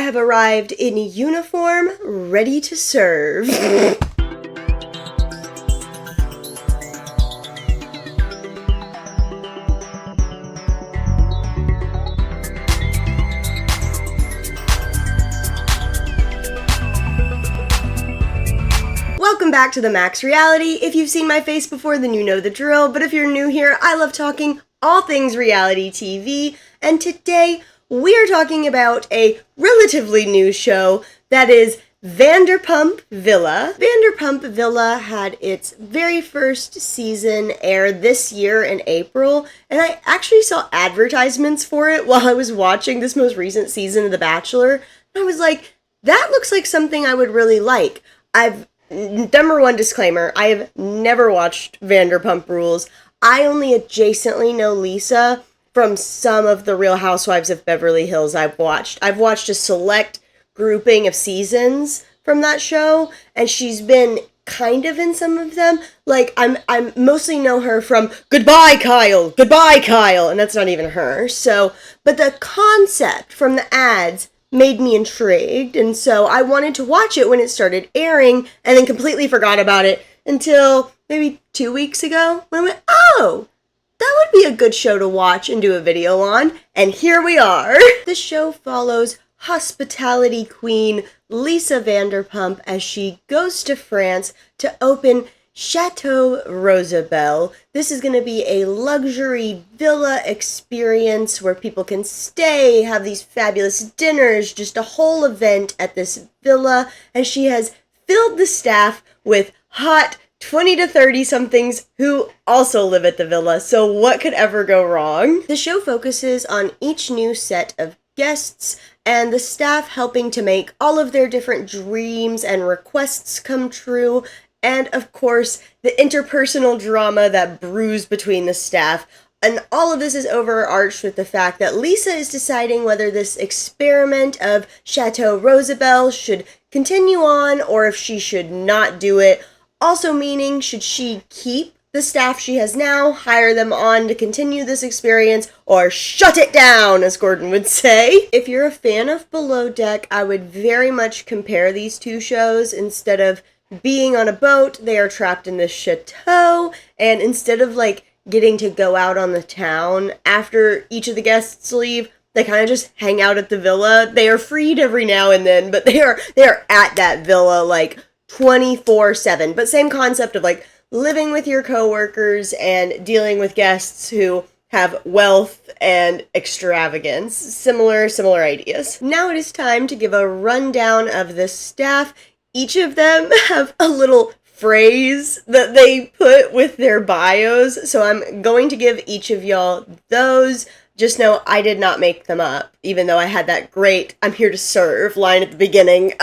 I have arrived in uniform, ready to serve. Welcome back to the Max Reality. If you've seen my face before, then you know the drill, but if you're new here, I love talking all things reality TV, and today we are talking about a relatively new show that is Vanderpump Villa. Vanderpump Villa had its very first season air this year in April, and I actually saw advertisements for it while I was watching this most recent season of The Bachelor, and I was like, that looks like something I would really like. Number one disclaimer, I have never watched Vanderpump Rules. I only adjacently know Lisa from some of the Real Housewives of Beverly Hills I've watched. I've watched a select grouping of seasons from that show, and she's been kind of in some of them. Like, I mostly know her from Goodbye, Kyle! Goodbye, Kyle! And that's not even her. So, but the concept from the ads made me intrigued, and so I wanted to watch it when it started airing, and then completely forgot about it until maybe 2 weeks ago, when I went, oh, that would be a good show to watch and do a video on, and here we are. The show follows hospitality queen Lisa Vanderpump as she goes to France to open Château Rosabelle. This is going to be a luxury villa experience where people can stay, have these fabulous dinners, just a whole event at this villa, and she has filled the staff with hot 20 to 30 somethings who also live at the villa, so what could ever go wrong? The show focuses on each new set of guests and the staff helping to make all of their different dreams and requests come true. And, of course, the interpersonal drama that brews between the staff. And all of this is overarched with the fact that Lisa is deciding whether this experiment of Château Rosabelle should continue on or if she should not do it. Also meaning, should she keep the staff she has now, hire them on to continue this experience, or shut it down, as Gordon would say. If you're a fan of Below Deck, I would very much compare these two shows. Instead of being on a boat, they are trapped in this chateau, and instead of, like, getting to go out on the town after each of the guests leave, they kind of just hang out at the villa. They are freed every now and then, but they are at that villa, like, 24/7. But same concept of, like, living with your coworkers and dealing with guests who have wealth and extravagance. Similar ideas. Now it is time to give a rundown of the staff. Each of them have a little phrase that they put with their bios, so I'm going to give each of y'all those. Just know I did not make them up, even though I had that great "I'm here to serve" line at the beginning.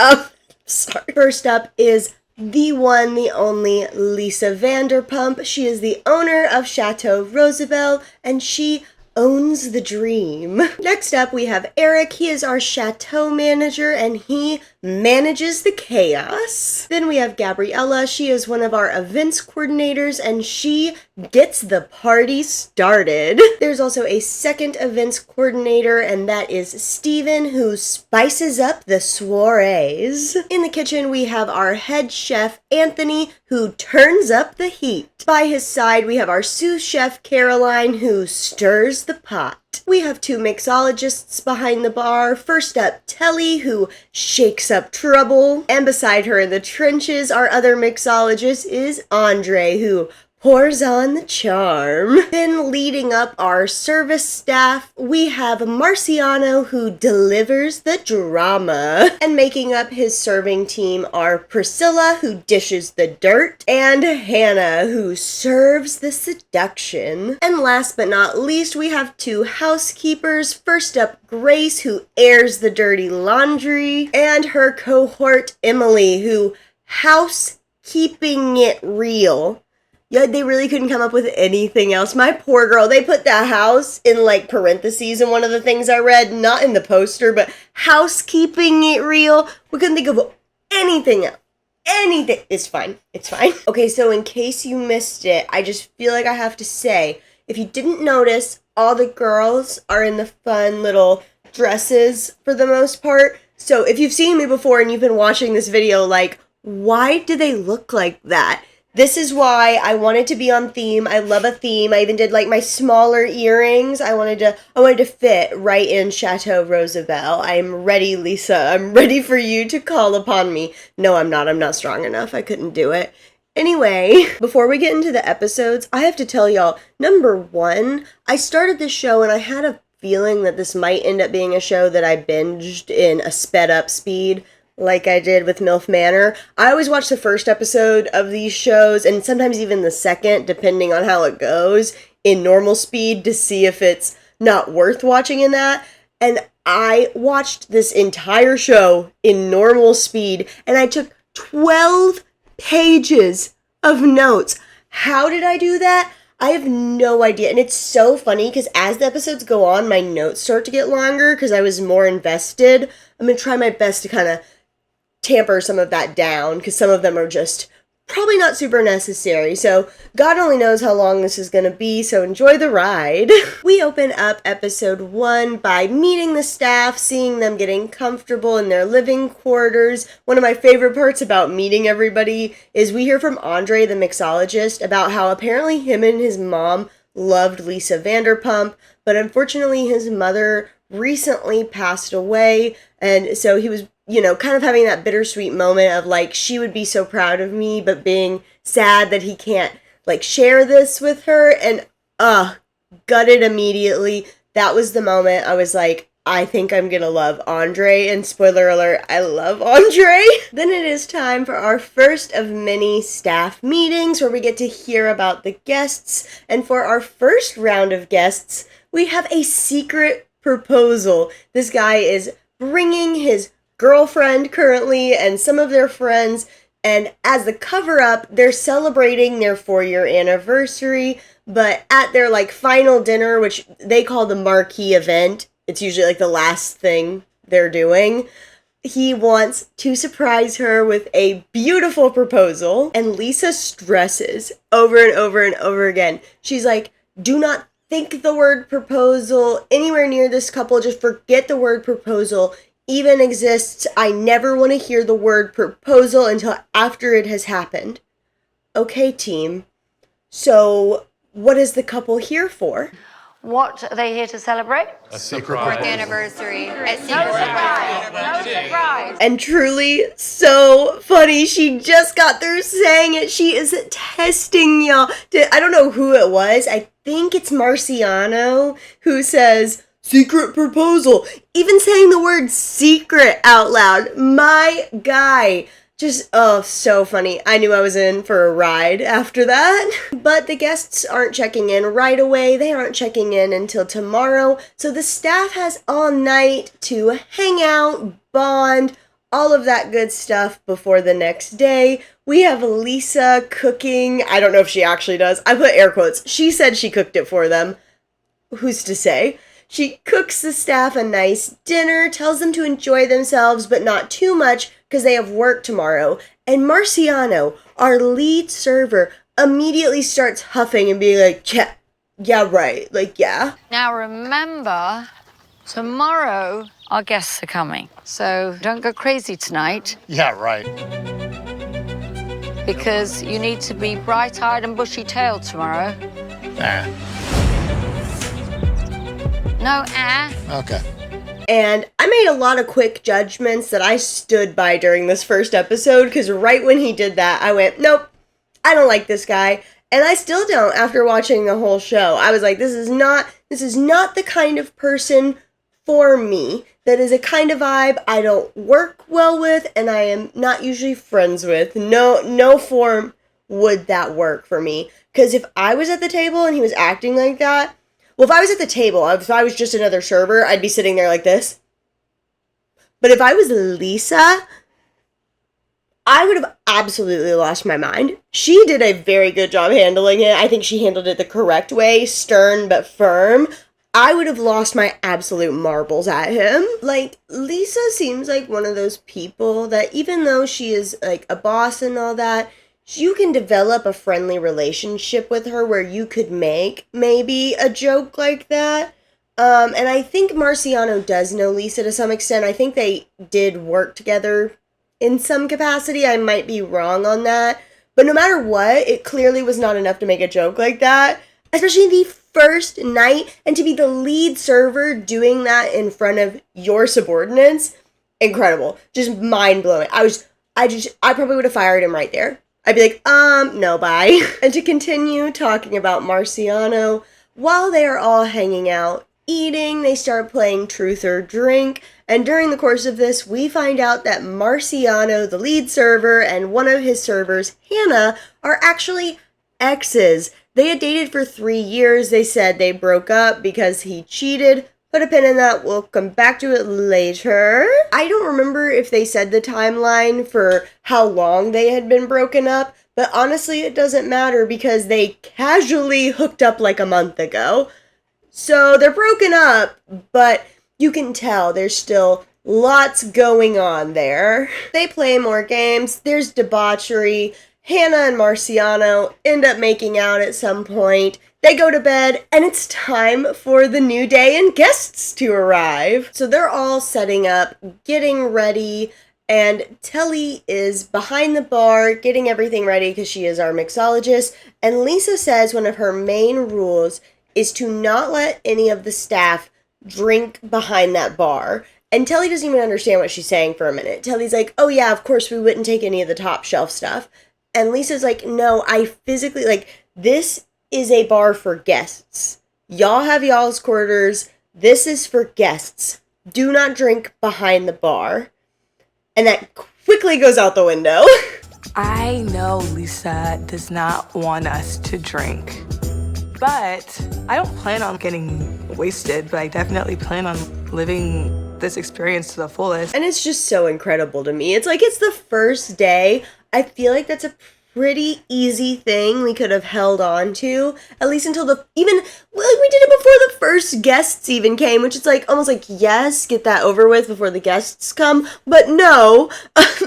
Sorry. First up is the one, the only Lisa Vanderpump. She is the owner of Château Rosabelle, and she owns the dream. Next up, we have Eric. He is our chateau manager, and he manages the chaos. Then we have Gabriella. She is one of our events coordinators, and she gets the party started. There's also a second events coordinator, and that is Steven, who spices up the soirees. In the kitchen, we have our head chef, Anthony, who turns up the heat. By his side, we have our sous chef, Caroline, who stirs the pot. We have two mixologists behind the bar. First up, Telly, who shakes up trouble. And beside her in the trenches, our other mixologist is Andre, who pours on the charm. Then leading up our service staff, we have Marciano, who delivers the drama. And making up his serving team are Priscilla, who dishes the dirt, and Hannah, who serves the seduction. And last but not least, we have two housekeepers. First up, Grace, who airs the dirty laundry, and her cohort, Emily, who housekeeping it real. Yeah, they really couldn't come up with anything else. My poor girl, they put the house in, like, parentheses in one of the things I read. Not in the poster, but housekeeping it real. We couldn't think of anything else. Anything. It's fine. It's fine. Okay, so in case you missed it, I just feel like I have to say, if you didn't notice, all the girls are in the fun little dresses for the most part. So if you've seen me before and you've been watching this video, like, why do they look like that? This is why I wanted to be on theme. I love a theme. I even did like my smaller earrings. I wanted to fit right in Château Rosabelle. I'm ready, Lisa. I'm ready for you to call upon me. No, I'm not. I'm not strong enough. I couldn't do it. Anyway, before we get into the episodes, I have to tell y'all, number one, I started this show and I had a feeling that this might end up being a show that I binged in a sped up speed, like I did with MILF Manor. I always watch the first episode of these shows, and sometimes even the second, depending on how it goes, in normal speed to see if it's not worth watching in that. And I watched this entire show in normal speed, and I took 12 pages of notes. How did I do that? I have no idea. And it's so funny because as the episodes go on, my notes start to get longer because I was more invested. I'm going to try my best to kind of tamper some of that down because some of them are just probably not super necessary. So God only knows how long this is going to be, so enjoy the ride. We open up episode 1 by meeting the staff, seeing them getting comfortable in their living quarters. One of my favorite parts about meeting everybody is we hear from Andre, the mixologist, about how apparently him and his mom loved Lisa Vanderpump, but unfortunately his mother recently passed away, and so he was kind of having that bittersweet moment of, like, she would be so proud of me, but being sad that he can't, like, share this with her, and, gutted immediately. That was the moment I was like, I think I'm gonna love Andre, and spoiler alert, I love Andre. Then it is time for our first of many staff meetings, where we get to hear about the guests, and for our first round of guests, we have a secret proposal. This guy is bringing his girlfriend currently and some of their friends, and as the cover-up, they're celebrating their 4-year anniversary, but at their final dinner, which they call the marquee event, it's usually the last thing they're doing, he wants to surprise her with a beautiful proposal, and Lisa stresses over and over and over again. She's like, do not think the word proposal anywhere near this couple, just forget the word proposal even exists. I never want to hear the word proposal until after it has happened. Okay, team. So, what is the couple here for? What are they here to celebrate? A secret 4th anniversary. No surprise. No surprise. And truly, so funny. She just got through saying it. She is testing y'all. I don't know who it was. I think it's Marciano who says, secret proposal. Even saying the word secret out loud. My guy. Just, so funny. I knew I was in for a ride after that. But the guests aren't checking in right away. They aren't checking in until tomorrow. So the staff has all night to hang out, bond, all of that good stuff before the next day. We have Lisa cooking. I don't know if she actually does. I put air quotes. She said she cooked it for them. Who's to say? She cooks the staff a nice dinner, tells them to enjoy themselves, but not too much because they have work tomorrow. And Marciano, our lead server, immediately starts huffing and being like, yeah, right, yeah. Now remember, tomorrow our guests are coming. So don't go crazy tonight. Yeah, right. Because you need to be bright-eyed and bushy-tailed tomorrow. No air. Okay. And I made a lot of quick judgments that I stood by during this first episode, because right when he did that, I went, nope, I don't like this guy. And I still don't after watching the whole show. I was like, this is not the kind of person for me. That is a kind of vibe I don't work well with, and I am not usually friends with. No form would that work for me. Because if I was at the table and he was acting like that, well, if I was at the table, if I was just another server, I'd be sitting there like this. But if I was Lisa, I would have absolutely lost my mind. She did a very good job handling it. I think she handled it the correct way, stern but firm. I would have lost my absolute marbles at him. Lisa seems like one of those people that even though she is a boss and all that, you can develop a friendly relationship with her where you could make maybe a joke like that. And I think Marciano does know Lisa to some extent. I think they did work together in some capacity. I might be wrong on that. But no matter what, it clearly was not enough to make a joke like that. Especially the first night, and to be the lead server doing that in front of your subordinates, incredible. Just mind-blowing. I probably would have fired him right there. I'd be like, no, bye. And to continue talking about Marciano, while they are all hanging out, eating, they start playing Truth or Drink, and during the course of this, we find out that Marciano, the lead server, and one of his servers, Hannah, are actually exes. They had dated for 3 years. They said they broke up because he cheated. Put a pin in that. We'll come back to it later. I don't remember if they said the timeline for how long they had been broken up, but honestly, it doesn't matter because they casually hooked up like a month ago. So they're broken up, but you can tell there's still lots going on there. They play more games. There's debauchery. Hannah and Marciano end up making out at some point. They go to bed, and it's time for the new day and guests to arrive. So they're all setting up, getting ready, and Telly is behind the bar, getting everything ready because she is our mixologist. And Lisa says one of her main rules is to not let any of the staff drink behind that bar. And Telly doesn't even understand what she's saying for a minute. Telly's like, oh yeah, of course we wouldn't take any of the top shelf stuff. And Lisa's like, no, I physically, this is a bar for guests. Y'all have y'all's quarters. This is for guests. Do not drink behind the bar. And that quickly goes out the window. I know Lisa does not want us to drink. But I don't plan on getting wasted, but I definitely plan on living this experience to the fullest. And it's just so incredible to me. It's like it's the first day. I feel like that's a pretty easy thing we could have held on to, at least until we did it before the first guests even came, which is like almost like, yes, get that over with before the guests come, but no.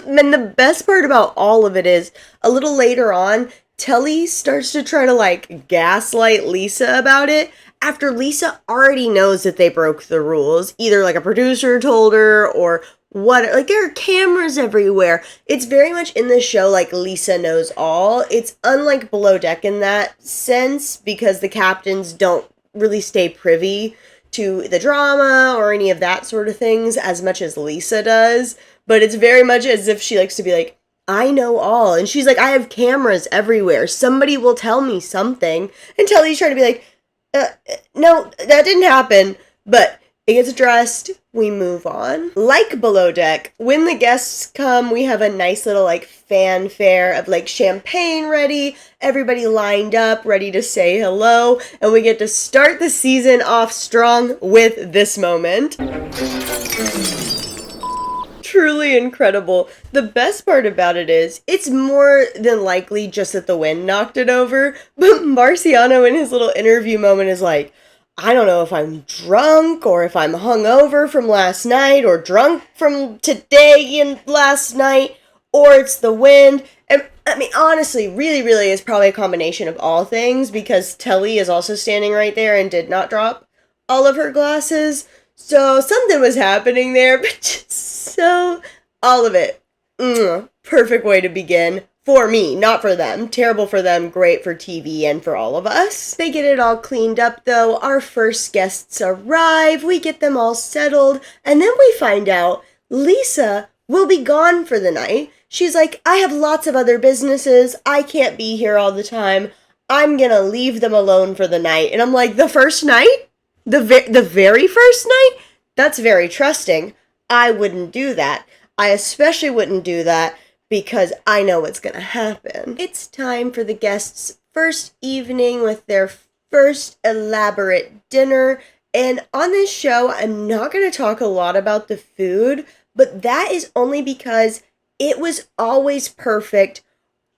And the best part about all of it is a little later on, Telly starts to try to gaslight Lisa about it after Lisa already knows that they broke the rules. Either a producer told her or what, there are cameras everywhere. It's very much in the show Lisa knows all. It's unlike Below Deck in that sense because the captains don't really stay privy to the drama or any of that sort of things as much as Lisa does. But it's very much as if she likes to be I know all. And she's I have cameras everywhere. Somebody will tell me something. And Telly's trying to be no, that didn't happen. But it gets addressed. We move on. Like Below Deck, when the guests come, we have a nice little fanfare of champagne ready. Everybody lined up, ready to say hello. And we get to start the season off strong with this moment. Truly incredible. The best part about it is, it's more than likely just that the wind knocked it over, but Marciano in his little interview moment is I don't know if I'm drunk or if I'm hungover from last night or drunk from today and last night, or it's the wind. And I mean, honestly, really, really is probably a combination of all things because Telly is also standing right there and did not drop all of her glasses. So something was happening there, but just so, all of it. Perfect way to begin. For me, not for them. Terrible for them, great for TV and for all of us. They get it all cleaned up though. Our first guests arrive, we get them all settled, and then we find out Lisa will be gone for the night. She's like, I have lots of other businesses, I can't be here all the time, I'm gonna leave them alone for the night. And I'm like, the first night? The very first night? That's very trusting. I wouldn't do that. I especially wouldn't do that because I know what's gonna happen. It's time for the guests' first evening with their first elaborate dinner. And on this show, I'm not gonna talk a lot about the food, but that is only because it was always perfect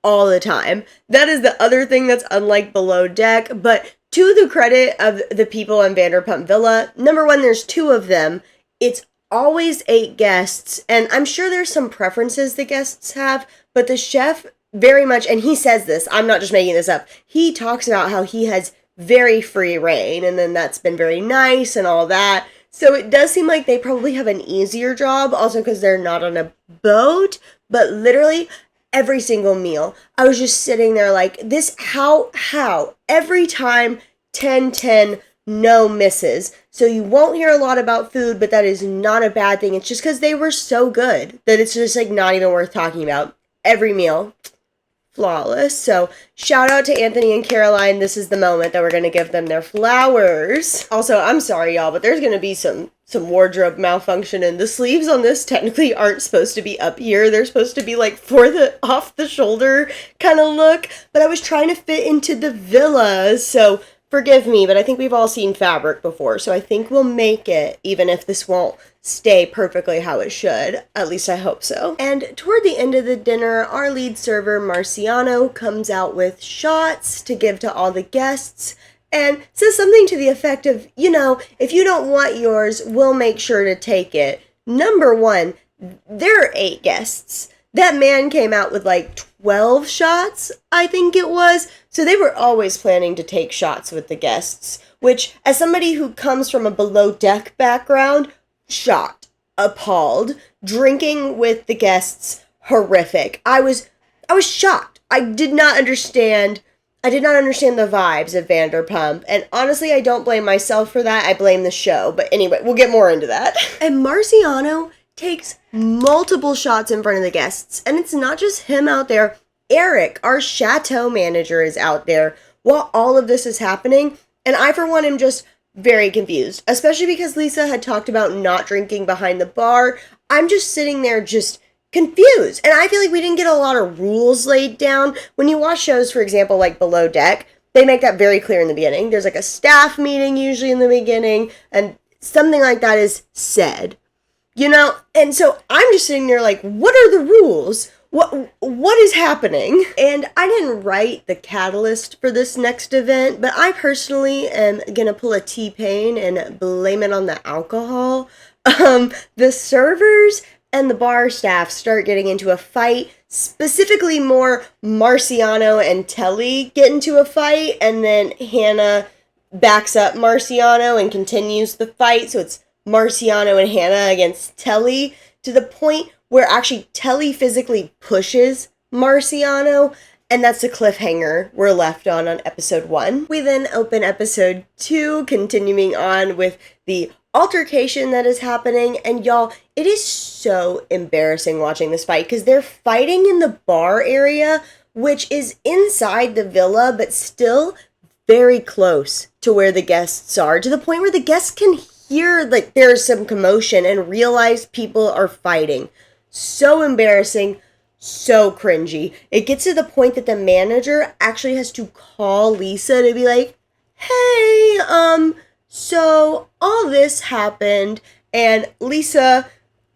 all the time. That is the other thing that's unlike Below Deck, but to the credit of the people on Vanderpump Villa, number one, there's 2 of them. It's always 8 guests, and I'm sure there's some preferences the guests have, but the chef very much, and he says this, I'm not just making this up, he talks about how he has very free reign, and then that's been very nice and all that. So it does seem like they probably have an easier job, also because they're not on a boat, but literally every single meal, I was just sitting there like, this, how, every time, 10-10, no misses. So you won't hear a lot about food, but that is not a bad thing. It's just because they were so good that it's just like not even worth talking about. Every meal, flawless. So shout out to Anthony and Caroline. This is the moment that we're going to give them their flowers. Also, I'm sorry y'all, but there's going to be some wardrobe malfunction, and the sleeves on this technically aren't supposed to be up here. They're supposed to be like for the off the shoulder kind of look, but I was trying to fit into the villa, so forgive me, but I think we've all seen fabric before, so I think we'll make it, even if this won't stay perfectly how it should. At least I hope so. And toward the end of the dinner, our lead server, Marciano, comes out with shots to give to all the guests, and says something to the effect of, you know, if you don't want yours, we'll make sure to take it. Number one, there are 8 guests. That man came out with like 12 shots, I think it was. So they were always planning to take shots with the guests, which, as somebody who comes from a below deck background, shocked, appalled. Drinking with the guests, horrific. I was shocked. I did not understand the vibes of Vanderpump, and honestly, I don't blame myself for that. I blame the show. But anyway, we'll get more into that. And Marciano takes multiple shots in front of the guests, and it's not just him out there. Eric, our chateau manager, is out there while all of this is happening, and I, for one, am just very confused, especially because Lisa had talked about not drinking behind the bar. I'm just sitting there just confused, and I feel like we didn't get a lot of rules laid down. When you watch shows, for example, like Below Deck, they make that very clear in the beginning. There's like a staff meeting usually in the beginning, and something like that is said, you know? And so I'm just sitting there like, what are the rules? What is happening? And I didn't write the catalyst for this next event, but I personally am gonna pull a T-Pain and blame it on the alcohol. The servers and the bar staff start getting into a fight, specifically more Marciano and Telly get into a fight, and then Hannah backs up Marciano and continues the fight, so it's Marciano and Hannah against Telly, to the point where actually Telly physically pushes Marciano, and that's the cliffhanger we're left on episode 1. We then open episode 2, continuing on with the altercation that is happening, and y'all, it is so embarrassing watching this fight, because they're fighting in the bar area, which is inside the villa, but still very close to where the guests are, to the point where the guests can hear like there's some commotion and realize people are fighting. So embarrassing, so cringy. It gets to the point that the manager actually has to call Lisa to be like, hey, so all this happened, and Lisa,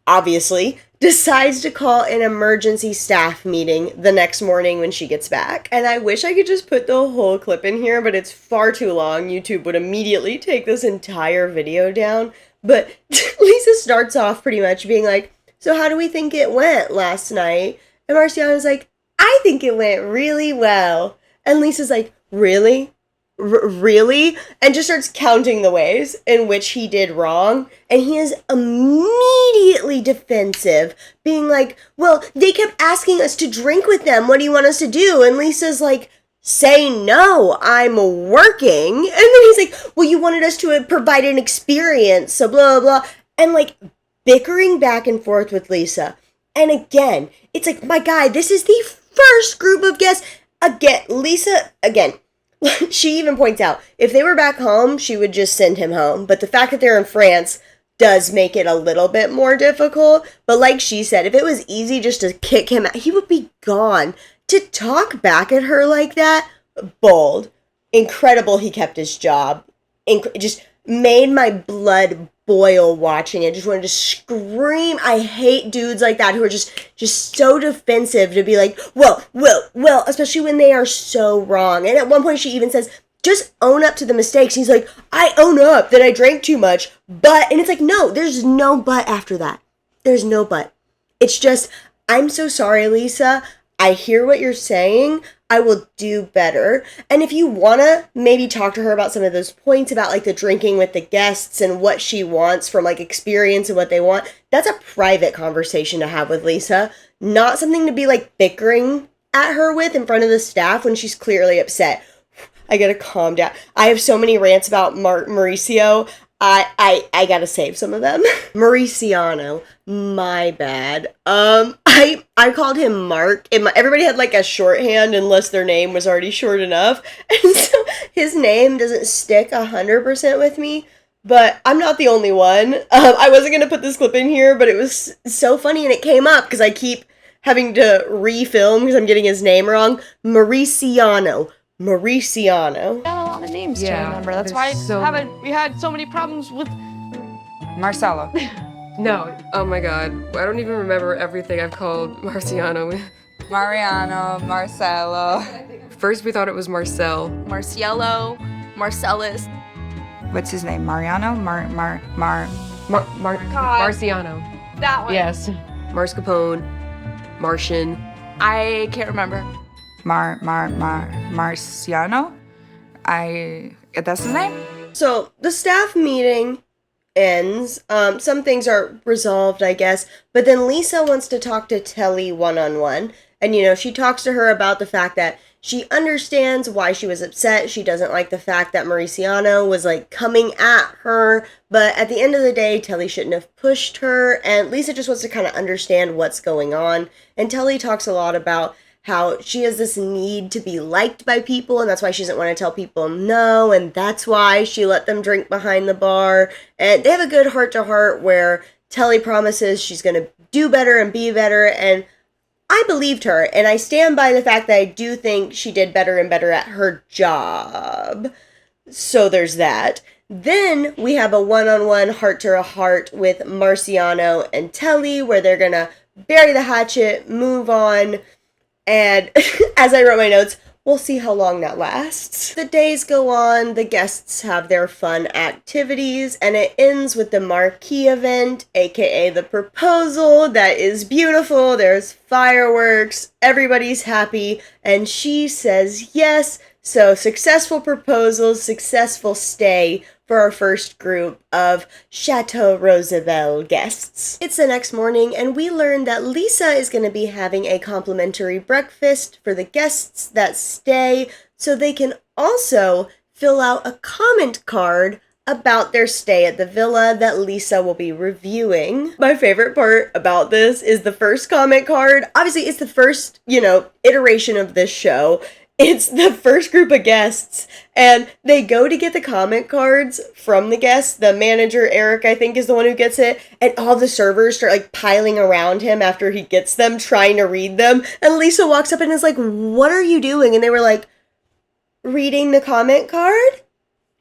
obviously, decides to call an emergency staff meeting the next morning when she gets back. And I wish I could just put the whole clip in here, but it's far too long. YouTube would immediately take this entire video down. But Lisa starts off pretty much being like, so how do we think it went last night? And Marciano's like, I think it went really well. And Lisa's like, really? Really? And just starts counting the ways in which he did wrong. And he is immediately defensive, being like, well, they kept asking us to drink with them. What do you want us to do? And Lisa's like, say no, I'm working. And then he's like, well, you wanted us to provide an experience, so blah, blah, blah. And like bickering back and forth with Lisa. And again, it's like, my guy, this is the first group of guests. Again, Lisa, again, she even points out, if they were back home, she would just send him home. But the fact that they're in France does make it a little bit more difficult. But like she said, if it was easy just to kick him out, he would be gone. To talk back at her like that, bold. Incredible he kept his job. It just made my blood boil watching it. Just wanted to scream. I hate dudes like that who are just so defensive to be like, well, especially when they are so wrong. And at one point she even says, just own up to the mistakes. He's like, I own up that I drank too much, but, and it's like, no, there's no but after that. There's no but. It's just, I'm so sorry, Lisa. I hear what you're saying. I will do better. And if you want to maybe talk to her about some of those points about like the drinking with the guests and what she wants from like experience and what they want, that's a private conversation to have with Lisa, not something to be like bickering at her with in front of the staff when she's clearly upset. I gotta calm down. I have so many rants about Mauricio. I gotta save some of them. Mauriciano, my bad. I called him Mark. Everybody had like a shorthand unless their name was already short enough. And so his name doesn't stick 100% with me, but I'm not the only one. I wasn't gonna put this clip in here, but it was so funny and it came up because I keep having to refilm because I'm getting his name wrong. Mauriciano. Mauriciano. Got a lot of names to remember. That's why we had so many problems with Marcelo. No. Oh my god. I don't even remember everything I've called Marciano. Mariano, Marcelo. First we thought it was Marcel. Marciello, Marcellus. What's his name? Mariano? Marciano. That one. Yes. Marscapone. Martian. I can't remember. Marciano? That's his name? So the staff meeting ends. Some things are resolved, I guess, but then Lisa wants to talk to Telly one-on-one. And, you know, she talks to her about the fact that she understands why she was upset. She doesn't like the fact that Mauriciano was, like, coming at her. But at the end of the day, Telly shouldn't have pushed her. And Lisa just wants to kind of understand what's going on. And Telly talks a lot about how she has this need to be liked by people, and that's why she doesn't want to tell people no, and that's why she let them drink behind the bar. And they have a good heart-to-heart where Telly promises she's going to do better and be better, and I believed her, and I stand by the fact that I do think she did better and better at her job. So there's that. Then we have a one-on-one heart-to-heart with Marciano and Telly, where they're going to bury the hatchet, move on, and as I wrote my notes, we'll see how long that lasts. The days go on, the guests have their fun activities, and it ends with the marquee event, aka the proposal that is beautiful. There's fireworks, everybody's happy, and she says yes. So successful proposals, successful stay for our first group of Château Rosabelle guests. It's the next morning, and we learn that Lisa is going to be having a complimentary breakfast for the guests that stay, so they can also fill out a comment card about their stay at the villa that Lisa will be reviewing. My favorite part about this is the first comment card. Obviously, it's the first, iteration of this show. It's the first group of guests, and they go to get the comment cards from the guests. The manager, Eric, I think, is the one who gets it, and all the servers start, like, piling around him after he gets them, trying to read them, and Lisa walks up and is like, "What are you doing?" And they were like, "Reading the comment card?"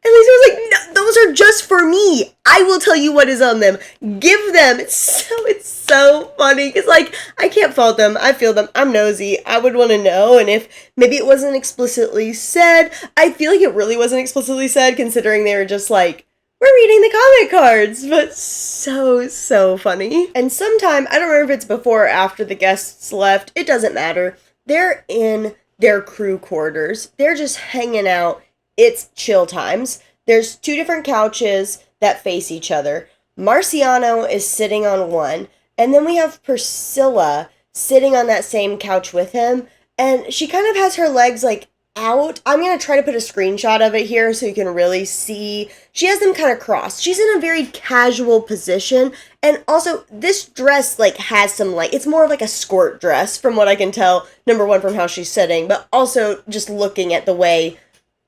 And Lisa was like, "No, those are just for me. I will tell you what is on them. Give them." It's so funny. Because, I can't fault them. I feel them. I'm nosy. I would want to know. And if maybe it wasn't explicitly said, I feel like it really wasn't explicitly said, considering they were just like, "We're reading the comment cards." But so funny. And sometime, I don't remember if it's before or after the guests left. It doesn't matter. They're in their crew quarters. They're just hanging out. It's chill times. There's 2 different couches that face each other. Marciano is sitting on one, and then we have Priscilla sitting on that same couch with him, and she kind of has her legs, out. I'm going to try to put a screenshot of it here so you can really see. She has them kind of crossed. She's in a very casual position, and also this dress, has some, it's more of a skirt dress from what I can tell, number one, from how she's sitting, but also just looking at the way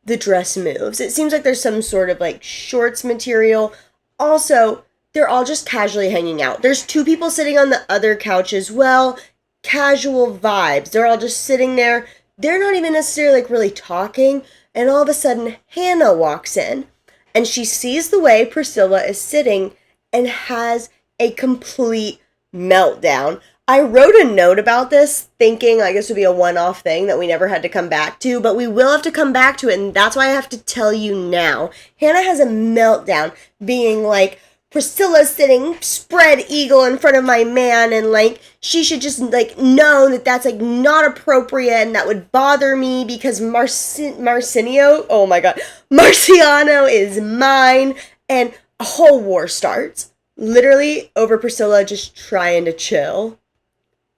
the dress moves. It seems like there's some sort of shorts material. Also, they're all just casually hanging out. There's 2 people sitting on the other couch as well. Casual vibes. They're all just sitting there. They're not even necessarily really talking. And all of a sudden, Hannah walks in. And she sees the way Priscilla is sitting and has a complete meltdown. I wrote a note about this thinking this would be a one-off thing that we never had to come back to, but we will have to come back to it, and that's why I have to tell you now. Hannah has a meltdown, being like, Priscilla's sitting spread eagle in front of my man, and like she should just like know that that's like not appropriate and that would bother me because Marciano is mine, and a whole war starts. Literally over Priscilla just trying to chill.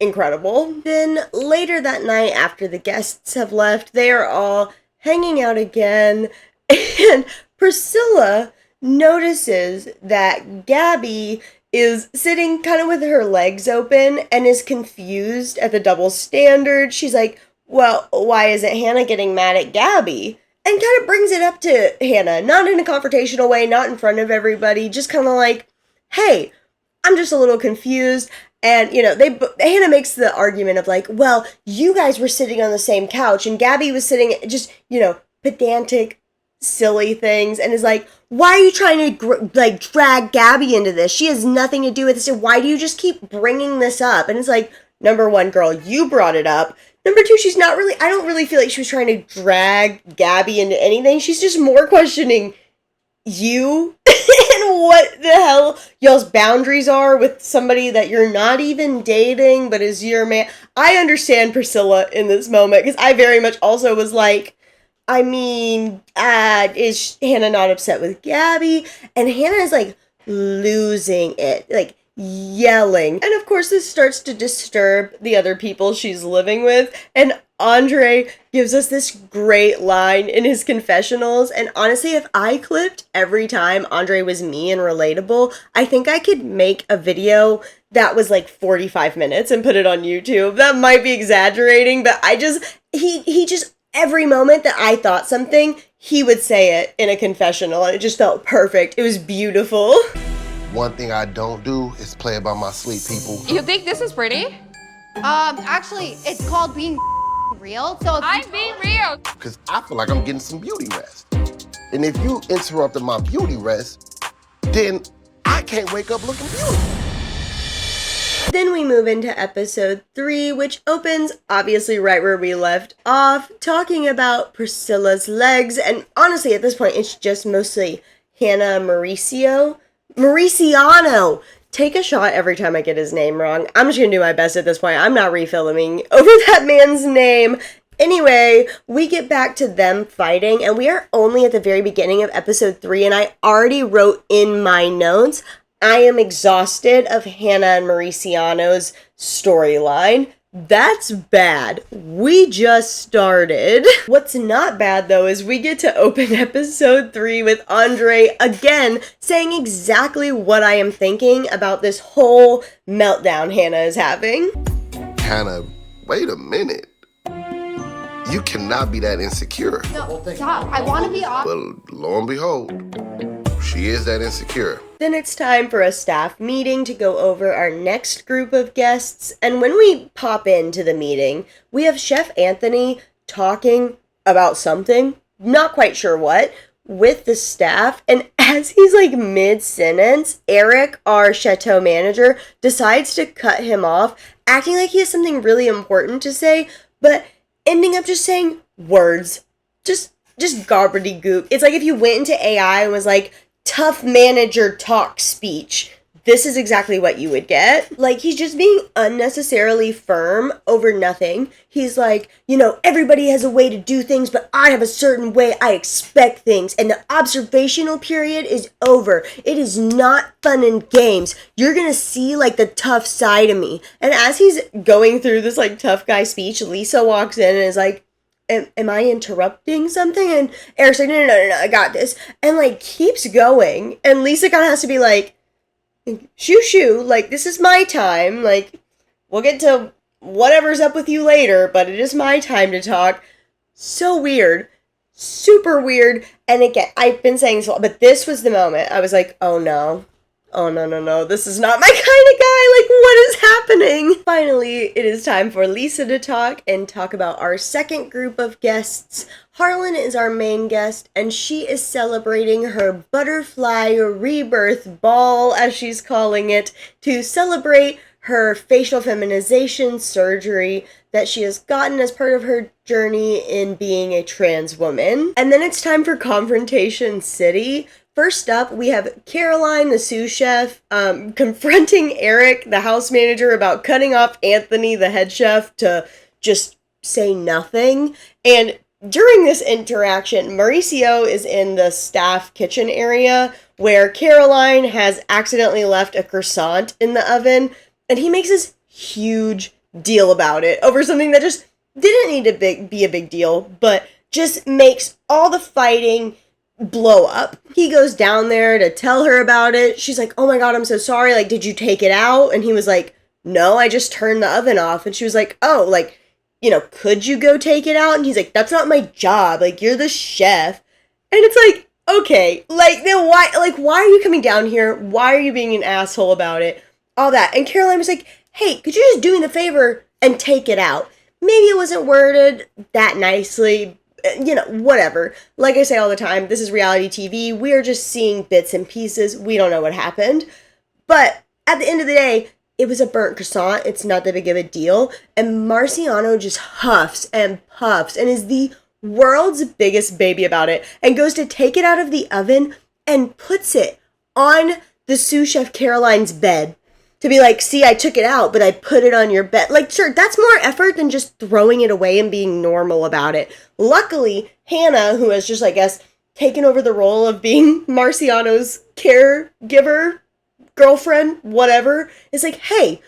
Incredible. Then later that night, after the guests have left, they are all hanging out again, and Priscilla notices that Gabby is sitting kind of with her legs open and is confused at the double standard. She's like, well, why isn't Hannah getting mad at Gabby? And kind of brings it up to Hannah, not in a confrontational way, not in front of everybody, just kind of like, hey, I'm just a little confused. And, you know, Hannah makes the argument of like, well, you guys were sitting on the same couch and Gabby was sitting just, you know, pedantic, silly things, and is like, why are you trying to drag Gabby into this? She has nothing to do with this. And why do you just keep bringing this up? And it's like, number one, girl, you brought it up. Number two, I don't really feel like she was trying to drag Gabby into anything. She's just more questioning you and what the hell y'all's boundaries are with somebody that you're not even dating, but is your man. I understand Priscilla in this moment, because I very much also was like, I mean, is Hannah not upset with Gabby? And Hannah is like losing it, like yelling. And of course this starts to disturb the other people she's living with. And Andre gives us this great line in his confessionals. And honestly, if I clipped every time Andre was me and relatable, I think I could make a video that was like 45 minutes and put it on YouTube. That might be exaggerating, but he just, every moment that I thought something, he would say it in a confessional, and it just felt perfect. It was beautiful. One thing I don't do is play about my sleep, people. You think this is pretty? Actually, it's called being real. So I'm being real. Because I feel like I'm getting some beauty rest. And if you interrupted my beauty rest, then I can't wake up looking beautiful. Then we move into episode 3, which opens obviously right where we left off, talking about Priscilla's legs. And honestly, at this point, it's just mostly Hannah Mauricio. Mauriciano! Take a shot every time I get his name wrong. I'm just gonna do my best at this point. I'm not refilming over that man's name. Anyway, we get back to them fighting, and we are only at the very beginning of episode 3, and I already wrote in my notes, I am exhausted of Hannah and Mauriciano's storyline. That's bad. We just started. What's not bad, though, is we get to open episode 3 with Andre again saying exactly what I am thinking about this whole meltdown Hannah is having. Hannah, wait a minute. You cannot be that insecure. no, stop. I want to be off. Well, lo and behold, she is that insecure. Then it's time for a staff meeting to go over our next group of guests. And when we pop into the meeting, we have Chef Anthony talking about something, not quite sure what, with the staff. And as he's like mid-sentence, Eric, our chateau manager, decides to cut him off, acting like he has something really important to say, but ending up just saying words. Just gobbledygook. It's like if you went into AI and was like, tough manager talk speech. This is exactly what you would get. Like, he's just being unnecessarily firm over nothing. He's like, you know, everybody has a way to do things, but I have a certain way I expect things. And the observational period is over. It is not fun and games. You're gonna see, like, the tough side of me. And as he's going through this, like, tough guy speech, Lisa walks in and is like, Am I interrupting something? And Eric's like, no, I got this. And, like, keeps going. And Lisa kind of has to be like, shoo, like, this is my time. Like, we'll get to whatever's up with you later, but it is my time to talk. So weird. Super weird. And again, I've been saying this, but this was the moment I was like, oh no, this is not my kind of guy. Like, what is happening? Finally, it is time for Lisa to talk about our second group of guests. Harlan is our main guest, and she is celebrating her butterfly rebirth ball, as she's calling it, to celebrate her facial feminization surgery that she has gotten as part of her journey in being a trans woman. And then it's time for Confrontation City, First up, we have Caroline, the sous chef, confronting Eric, the house manager, about cutting off Anthony, the head chef, to just say nothing. And during this interaction, Mauricio is in the staff kitchen area where Caroline has accidentally left a croissant in the oven, and he makes this huge deal about it over something that just didn't need to be a big deal, but just makes all the fighting blow up. He goes down there to tell her about it. She's like, oh my god, I'm so sorry. Like, did you take it out? And he was like, no, I just turned the oven off. And she was like, oh, like, you know, could you go take it out? And he's like, that's not my job. Like, you're the chef. And it's like, okay, like, then why are you coming down here? Why are you being an asshole about it? All that. And Caroline was like, hey, could you just do me the favor and take it out? Maybe it wasn't worded that nicely, you know, whatever. Like I say all the time, this is reality TV. We are just seeing bits and pieces. We don't know what happened. But at the end of the day, it was a burnt croissant. It's not that big of a deal. And Marciano just huffs and puffs and is the world's biggest baby about it and goes to take it out of the oven and puts it on the sous chef Caroline's bed. To be like, see, I took it out, but I put it on your bed. Like, sure, that's more effort than just throwing it away and being normal about it. Luckily, Hannah, who has just, I guess, taken over the role of being Marciano's caregiver, girlfriend, whatever, is like, hey,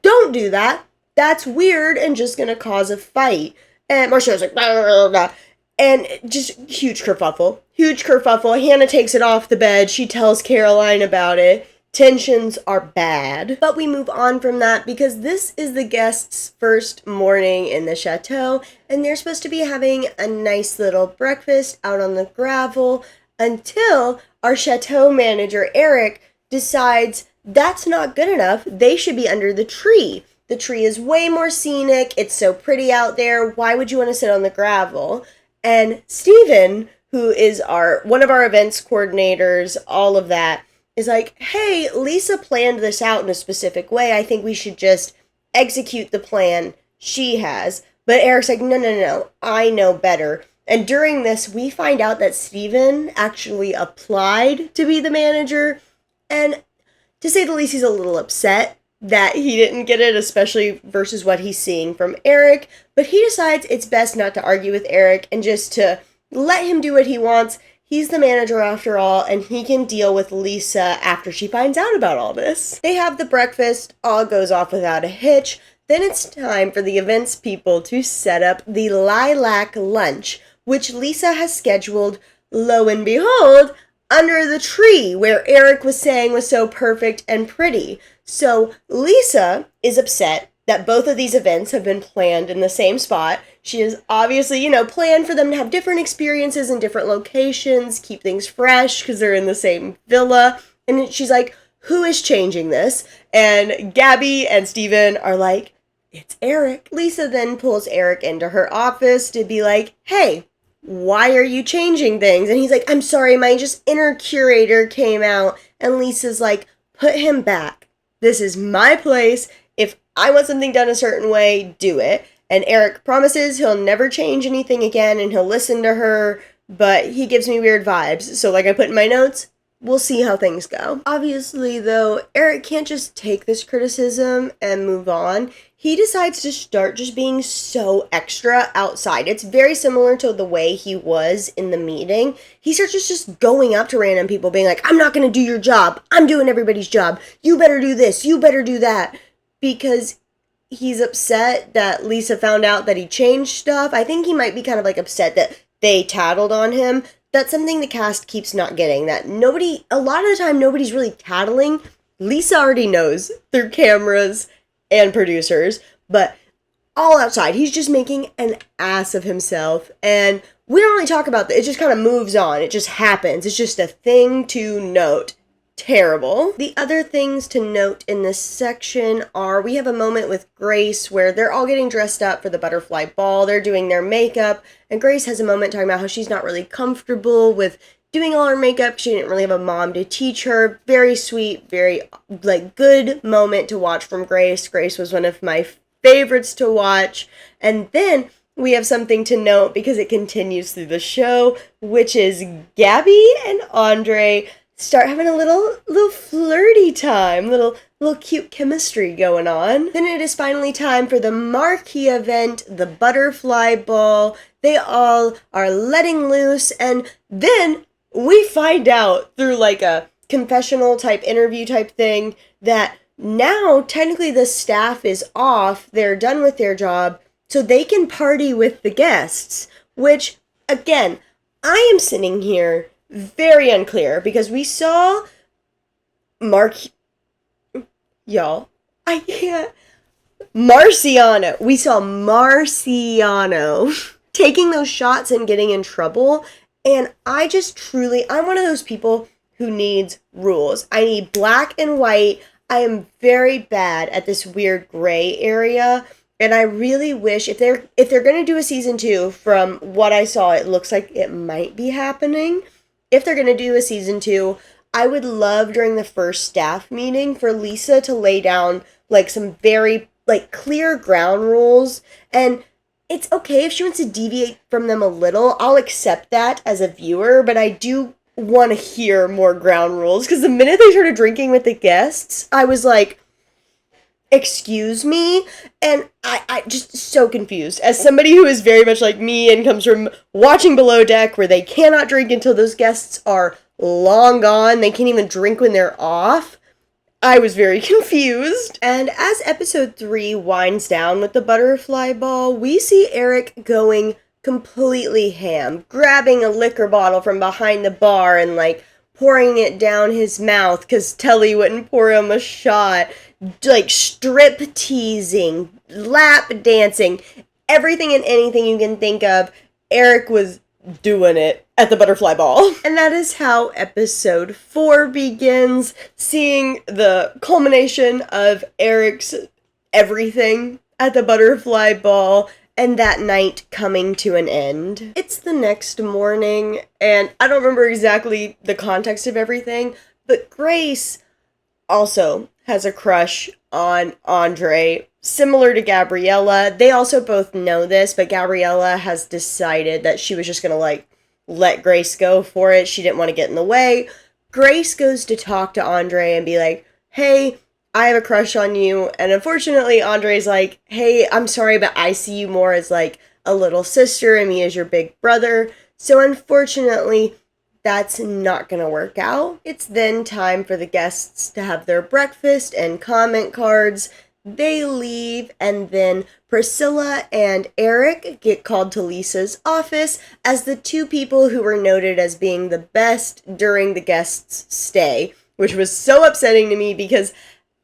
don't do that. That's weird and just gonna cause a fight. And Marciano's like, blah, blah, blah, blah. And just huge kerfuffle. Huge kerfuffle. Hannah takes it off the bed. She tells Caroline about it. Tensions are bad. But we move on from that because this is the guests' first morning in the chateau, and they're supposed to be having a nice little breakfast out on the gravel until our chateau manager, Eric, decides that's not good enough. They should be under the tree. The tree is way more scenic. It's so pretty out there. Why would you want to sit on the gravel? And Steven, who is one of our events coordinators, all of that, is like, hey, Lisa planned this out in a specific way. I think we should just execute the plan she has. But Eric's like, no, I know better. And during this, we find out that Steven actually applied to be the manager. And to say the least, he's a little upset that he didn't get it, especially versus what he's seeing from Eric. But he decides it's best not to argue with Eric and just to let him do what he wants. He's the manager after all, and he can deal with Lisa after she finds out about all this. They have the breakfast, all goes off without a hitch. Then it's time for the events people to set up the lilac lunch, which Lisa has scheduled, lo and behold, under the tree where Eric was saying was so perfect and pretty. So Lisa is upset that both of these events have been planned in the same spot. She has obviously, planned for them to have different experiences in different locations, keep things fresh because they're in the same villa. And she's like, who is changing this? And Gabby and Steven are like, it's Eric. Lisa then pulls Eric into her office to be like, hey, why are you changing things? And he's like, I'm sorry, my just inner curator came out. And Lisa's like, put him back. This is my place. If I want something done a certain way, do it. And Eric promises he'll never change anything again and he'll listen to her, but he gives me weird vibes. So like I put in my notes, we'll see how things go. Obviously, though, Eric can't just take this criticism and move on. He decides to start just being so extra outside. It's very similar to the way he was in the meeting. He starts just going up to random people being like, I'm not going to do your job. I'm doing everybody's job. You better do this. You better do that. Because he's upset that Lisa found out that he changed stuff. I think he might be kind of like upset that they tattled on him. That's something the cast keeps not getting. That a lot of the time, nobody's really tattling. Lisa already knows through cameras and producers, but all outside, he's just making an ass of himself. And we don't really talk about that. It just kind of moves on. It just happens. It's just a thing to note. Terrible. The other things to note in this section are we have a moment with Grace where they're all getting dressed up for the butterfly ball. They're doing their makeup, and Grace has a moment talking about how she's not really comfortable with doing all her makeup. She didn't really have a mom to teach her. Very sweet, very good moment to watch from Grace. Grace was one of my favorites to watch. And then we have something to note because it continues through the show, which is Gabby and Andre start having a little flirty time, little cute chemistry going on. Then it is finally time for the marquee event, the butterfly ball. They all are letting loose, and then we find out through like a confessional type interview type thing that now technically the staff is off, they're done with their job, so they can party with the guests, which again, I am sitting here very unclear because we saw Marciano. We saw Marciano taking those shots and getting in trouble. And I'm one of those people who needs rules. I need black and white. I am very bad at this weird gray area. And I really wish if they're going to do a season 2, from what I saw, it looks like it might be happening. If they're going to do a season 2, I would love during the first staff meeting for Lisa to lay down like some very like clear ground rules. And it's okay if she wants to deviate from them a little. I'll accept that as a viewer, but I do want to hear more ground rules because the minute they started drinking with the guests, I was like, excuse me? And I just so confused. As somebody who is very much like me and comes from watching Below Deck where they cannot drink until those guests are long gone, they can't even drink when they're off, I was very confused. And as episode 3 winds down with the butterfly ball, we see Eric going completely ham, grabbing a liquor bottle from behind the bar and like pouring it down his mouth because Telly wouldn't pour him a shot, like strip teasing, lap dancing, everything and anything you can think of. Eric was doing it at the butterfly ball. And that is how episode 4 begins, seeing the culmination of Eric's everything at the butterfly ball and that night coming to an end. It's the next morning, and I don't remember exactly the context of everything, but Grace also has a crush on Andre, similar to Gabriella. They also both know this, but Gabriella has decided that she was just gonna like let Grace go for it. She didn't want to get in the way. Grace goes to talk to Andre and be like, hey, I have a crush on you. And unfortunately, Andre's like, hey, I'm sorry, but I see you more as like a little sister and me as your big brother. So unfortunately, that's not gonna work out. It's then time for the guests to have their breakfast and comment cards. They leave, and then Priscilla and Eric get called to Lisa's office as the two people who were noted as being the best during the guests' stay, which was so upsetting to me because,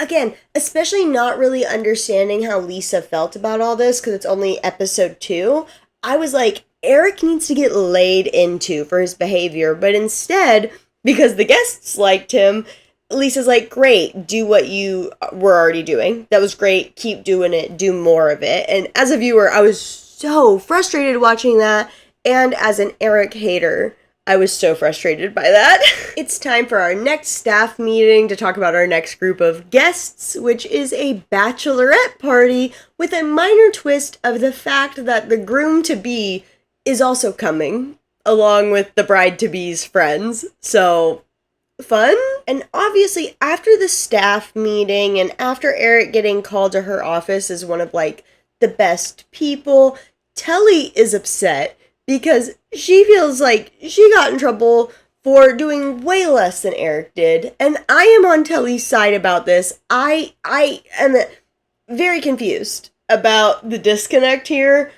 again, especially not really understanding how Lisa felt about all this because it's only episode 2, I was like, Eric needs to get laid into for his behavior, but instead, because the guests liked him, Lisa's like, great, do what you were already doing. That was great, keep doing it, do more of it. And as a viewer, I was so frustrated watching that, and as an Eric hater, I was so frustrated by that. It's time for our next staff meeting to talk about our next group of guests, which is a bachelorette party with a minor twist of the fact that the groom-to-be is also coming, along with the bride-to-be's friends. So, fun. And obviously, after the staff meeting and after Eric getting called to her office as one of, like, the best people, Telly is upset because she feels like she got in trouble for doing way less than Eric did. And I am on Telly's side about this. I am very confused about the disconnect here,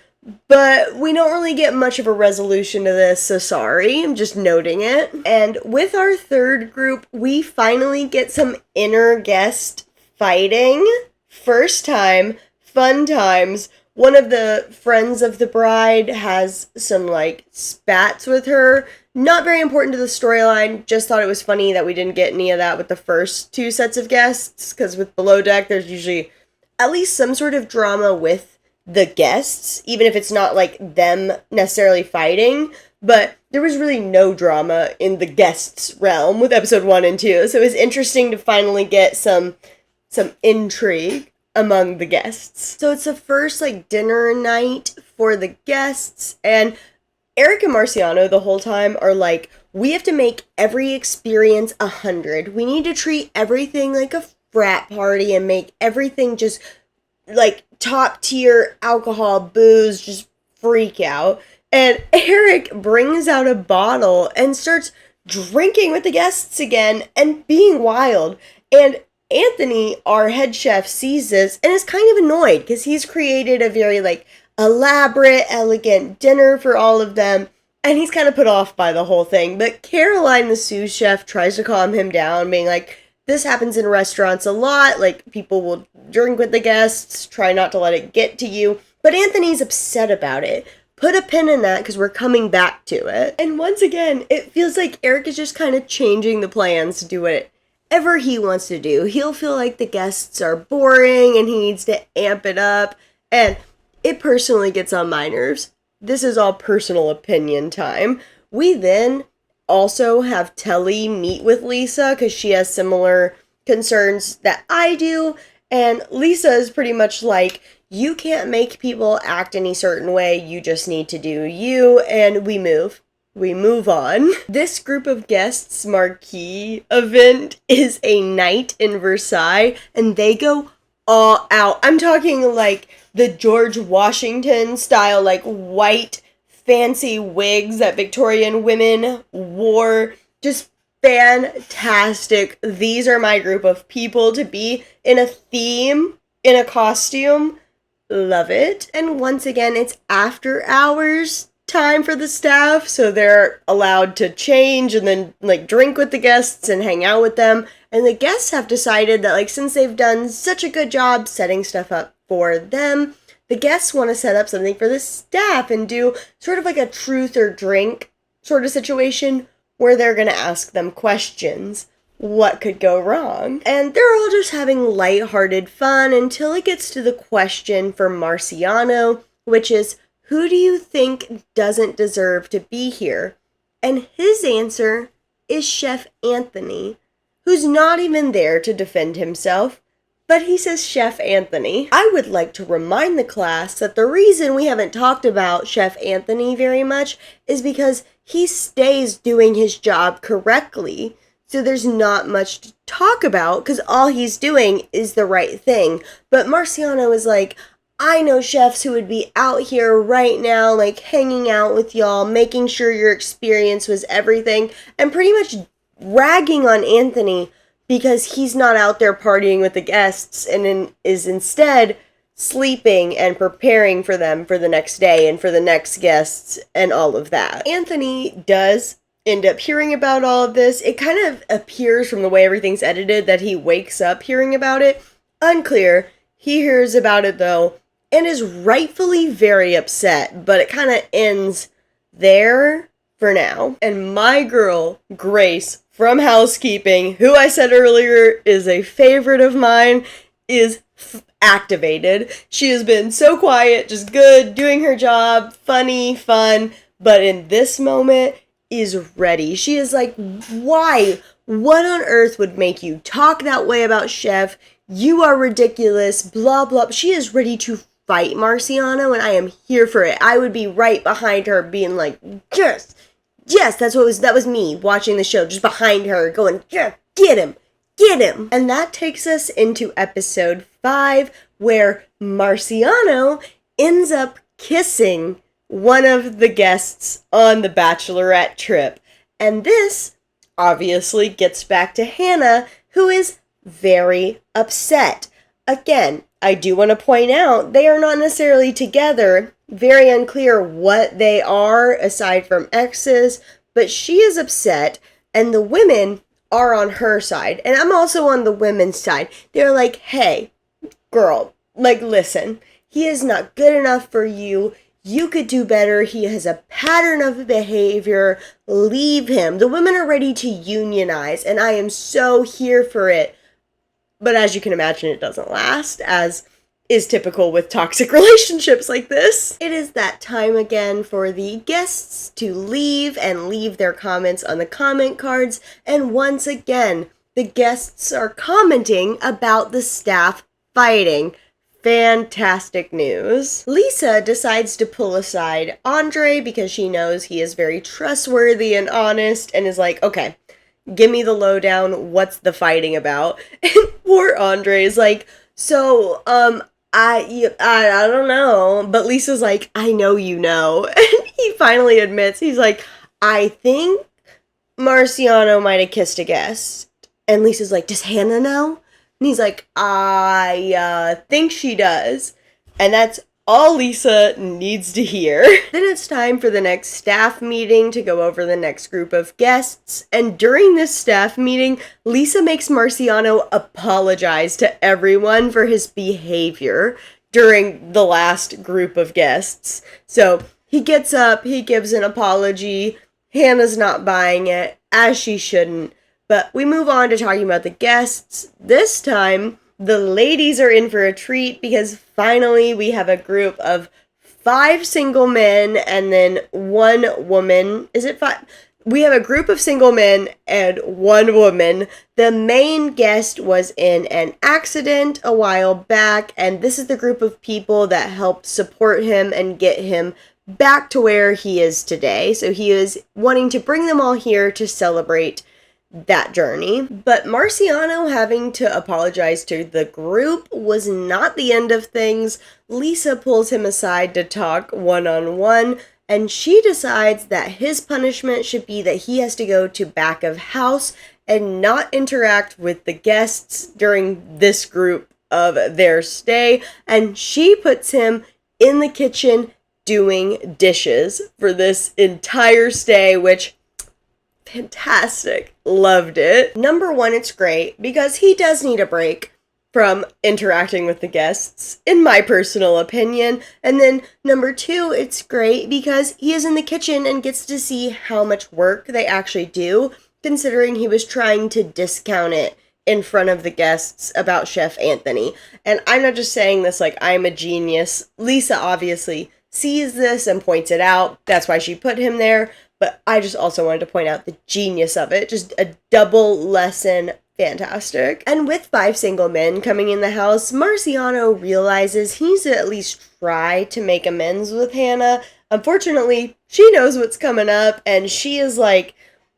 but we don't really get much of a resolution to this, so sorry, I'm just noting it. And with our third group, we finally get some inner guest fighting. First time, fun times. One of the friends of the bride has some, like, spats with her. Not very important to the storyline, just thought it was funny that we didn't get any of that with the first 2 sets of guests, because with Below Deck, there's usually at least some sort of drama with the guests, even if it's not, like, them necessarily fighting, but there was really no drama in the guests' realm with episode 1 and 2, so it was interesting to finally get some intrigue among the guests. So it's the first, like, dinner night for the guests, and Eric and Marciano the whole time are like, we have to make every experience 100. We need to treat everything like a frat party and make everything just like top tier alcohol, booze, just freak out. And Eric brings out a bottle and starts drinking with the guests again and being wild. And Anthony, our head chef, sees this and is kind of annoyed because he's created a very like elaborate, elegant dinner for all of them. And he's kind of put off by the whole thing. But Caroline, the sous chef, tries to calm him down, being like, this happens in restaurants a lot. Like, people will drink with the guests. Try not to let it get to you. But Anthony's upset about it. Put a pin in that because we're coming back to it. And once again, it feels like Eric is just kind of changing the plans to do whatever he wants to do. He'll feel like the guests are boring and he needs to amp it up. And it personally gets on my nerves. This is all personal opinion time. We then also have Telly meet with Lisa because she has similar concerns that I do. And Lisa is pretty much like, you can't make people act any certain way. You just need to do you. And we move on. This group of guests' marquee event is a night in Versailles, and they go all out. I'm talking like the George Washington style, like white fancy wigs that Victorian women wore. Just fantastic. These are my group of people to be in a theme, in a costume. Love it. And once again, it's after hours time for the staff, so they're allowed to change and then like drink with the guests and hang out with them. And the guests have decided that like since they've done such a good job setting stuff up for them, the guests want to set up something for the staff and do sort of like a truth or drink sort of situation where they're going to ask them questions. What could go wrong? And they're all just having lighthearted fun until it gets to the question for Marciano, which is, who do you think doesn't deserve to be here? And his answer is Chef Anthony, who's not even there to defend himself, but he says Chef Anthony. I would like to remind the class that the reason we haven't talked about Chef Anthony very much is because he stays doing his job correctly. So there's not much to talk about because all he's doing is the right thing. But Marciano is like, I know chefs who would be out here right now, like hanging out with y'all, making sure your experience was everything, and pretty much ragging on Anthony because he's not out there partying with the guests and is instead sleeping and preparing for them for the next day and for the next guests and all of that. Anthony does end up hearing about all of this. It kind of appears from the way everything's edited that he wakes up hearing about it. Unclear. He hears about it though and is rightfully very upset, but it kind of ends there for now. And my girl, Grace from housekeeping, who I said earlier is a favorite of mine, is activated. She has been so quiet, just good, doing her job, funny, fun, but in this moment is ready. She is like, why? What on earth would make you talk that way about Chef? You are ridiculous, blah, blah. She is ready to fight Marciano, and I am here for it. I would be right behind her being like, yes, that was me watching the show, just behind her going, yeah, get him. And that takes us into episode 5, where Marciano ends up kissing one of the guests on the bachelorette trip. And this obviously gets back to Hannah, who is very upset. Again, I do want to point out they are not necessarily together. Very unclear what they are aside from exes, but she is upset and the women are on her side. And I'm also on the women's side. They're like, hey, girl, like, listen, he is not good enough for you. You could do better. He has a pattern of behavior. Leave him. The women are ready to unionize, and I am so here for it. But as you can imagine, it doesn't last, as is typical with toxic relationships like this. It is that time again for the guests to leave and leave their comments on the comment cards. And once again, the guests are commenting about the staff fighting. Fantastic news. Lisa decides to pull aside Andre because she knows he is very trustworthy and honest and is like, okay, give me the lowdown. What's the fighting about? And poor Andre is like, so, I don't know. But Lisa's like, I know you know. And he finally admits, he's like, I think Marciano might have kissed a guest. And Lisa's like, does Hannah know? And he's like, I think she does. And that's all Lisa needs to hear. Then it's time for the next staff meeting to go over the next group of guests. And during this staff meeting, Lisa makes Marciano apologize to everyone for his behavior during the last group of guests. So he gets up, he gives an apology. Hannah's not buying it, as she shouldn't. But we move on to talking about the guests. This time, the ladies are in for a treat because finally we have a group of 5 single men and then 1 woman. Is it 5? We have a group of single men and 1 woman. The main guest was in an accident a while back, and this is the group of people that helped support him and get him back to where he is today. So he is wanting to bring them all here to celebrate that journey. But Marciano having to apologize to the group was not the end of things. Lisa pulls him aside to talk one-on-one, and she decides that his punishment should be that he has to go to back of house and not interact with the guests during this group of their stay, and she puts him in the kitchen doing dishes for this entire stay, which fantastic. Loved it. Number 1, it's great because he does need a break from interacting with the guests, in my personal opinion. And then number 2, it's great because he is in the kitchen and gets to see how much work they actually do, considering he was trying to discount it in front of the guests about Chef Anthony. And I'm not just saying this like I'm a genius. Lisa obviously sees this and points it out. That's why she put him there. But I just also wanted to point out the genius of it. Just a double lesson. Fantastic. And with 5 single men coming in the house, Marciano realizes he needs to at least try to make amends with Hannah. Unfortunately, she knows what's coming up, and she is like,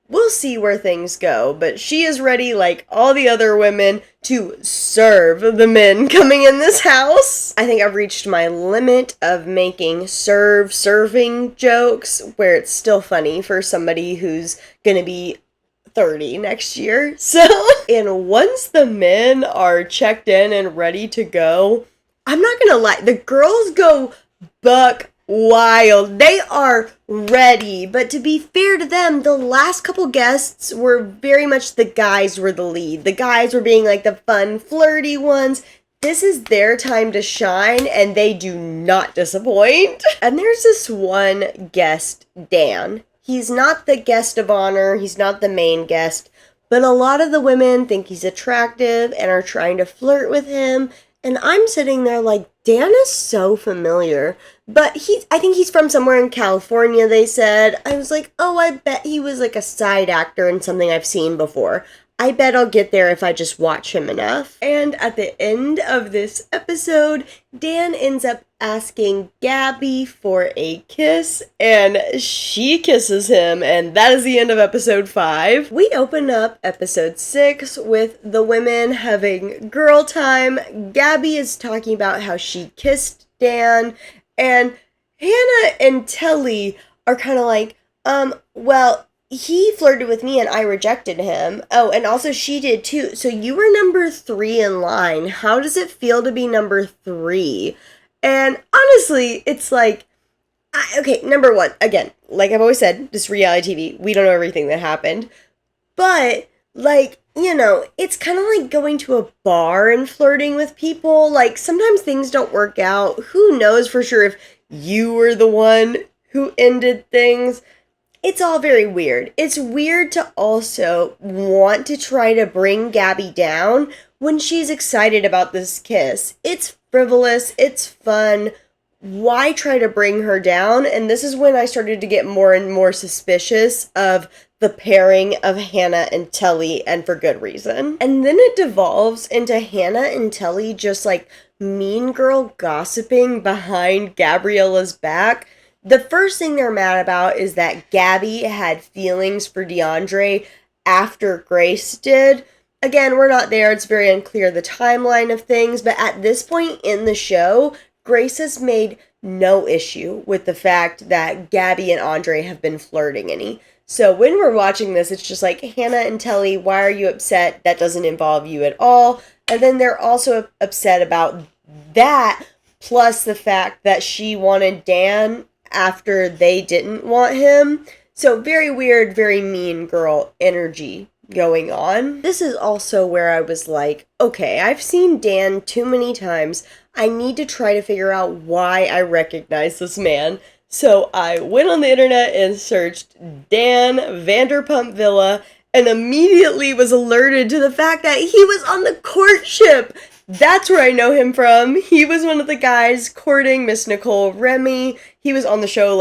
we'll see where things go. But she is ready, like all the other women, to serve the men coming in this house. I think I've reached my limit of making serving jokes where it's still funny for somebody who's gonna be 30 next year. So, and once the men are checked in and ready to go, I'm not gonna lie, the girls go buck wild. They are ready. But to be fair to them, the last couple guests were very much the guys were the lead. The guys were being like the fun, flirty ones. This is their time to shine, and they do not disappoint. And there's this one guest, Dan. He's not the guest of honor. He's not the main guest. But a lot of the women think he's attractive and are trying to flirt with him. And I'm sitting there like, Dan is so familiar. But I think he's from somewhere in California, they said. I was like, oh, I bet he was like a side actor in something I've seen before. I bet I'll get there if I just watch him enough. And at the end of this episode, Dan ends up asking Gabby for a kiss, and she kisses him, and that is the end of episode 5. We open up episode 6 with the women having girl time. Gabby is talking about how she kissed Dan, and Hannah and Telly are kind of like, well, he flirted with me and I rejected him. Oh, and also she did too. So you were number 3 in line. How does it feel to be number 3? And honestly, it's like, okay, number 1, again, like I've always said, this reality TV, we don't know everything that happened. But, like, you know, it's kind of like going to a bar and flirting with people. Like, sometimes things don't work out. Who knows for sure if you were the one who ended things? It's all very weird. It's weird to also want to try to bring Gabby down when she's excited about this kiss. It's frivolous. It's fun. Why try to bring her down? And this is when I started to get more and more suspicious of the pairing of Hannah and Telly, and for good reason. And then it devolves into Hannah and Telly just like mean girl gossiping behind Gabriella's back. The first thing they're mad about is that Gabby had feelings for DeAndre after Grace did. Again, we're not there. It's very unclear the timeline of things. But at this point in the show, Grace has made no issue with the fact that Gabby and Andre have been flirting any. So when we're watching this, it's just like, Hannah and Telly, why are you upset? That doesn't involve you at all. And then they're also upset about that, plus the fact that she wanted Dan after they didn't want him. So very weird, very mean girl energy going on. This is also where I was like, okay, I've seen Dan too many times. I need to try to figure out why I recognize this man. So I went on the internet and searched Dan Vanderpump Villa and immediately was alerted to the fact that he was on the courtship. That's where I know him from. He was one of the guys courting Miss Nicole Remy. He was on the show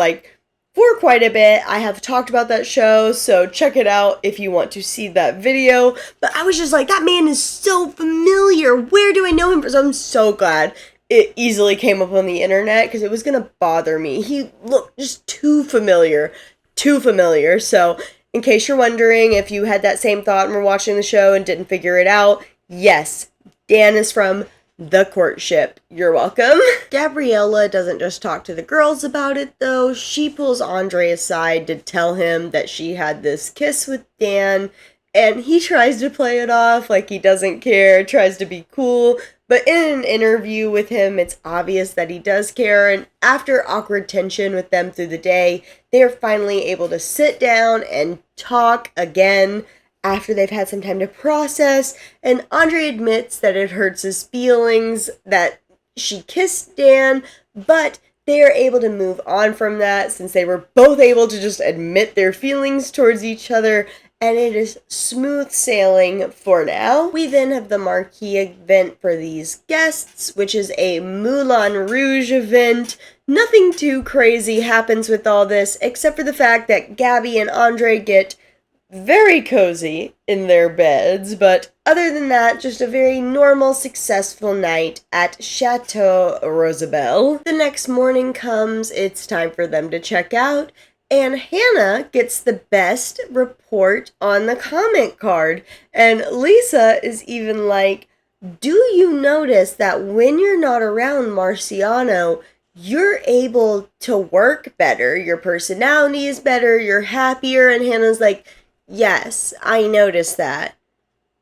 for quite a bit. I have talked about that show, so check it out if you want to see that video. But I was just like, that man is so familiar. Where do I know him from? So I'm so glad it easily came up on the internet because it was going to bother me. He looked just too familiar. Too familiar. So in case you're wondering if you had that same thought and were watching the show and didn't figure it out, yes, Dan is from The Courtship. You're welcome. Gabriella doesn't just talk to the girls about it, though. She pulls Andre aside to tell him that she had this kiss with Dan, and he tries to play it off like he doesn't care, tries to be cool. But in an interview with him, it's obvious that he does care, and after awkward tension with them through the day, they are finally able to sit down and talk again after they've had some time to process, and Andre admits that it hurts his feelings that she kissed Dan, but they are able to move on from that since they were both able to just admit their feelings towards each other, and it is smooth sailing for now. We then have the marquee event for these guests, which is a Moulin Rouge event. Nothing too crazy happens with all this, except for the fact that Gabby and Andre get very cozy in their beds, but other than that, just a very normal, successful night at Château Rosabelle. The next morning comes, it's time for them to check out, and Hannah gets the best report on the comment card, and Lisa is even like, do you notice that when you're not around Marciano, you're able to work better, your personality is better, you're happier, and Hannah's like, yes, I noticed that.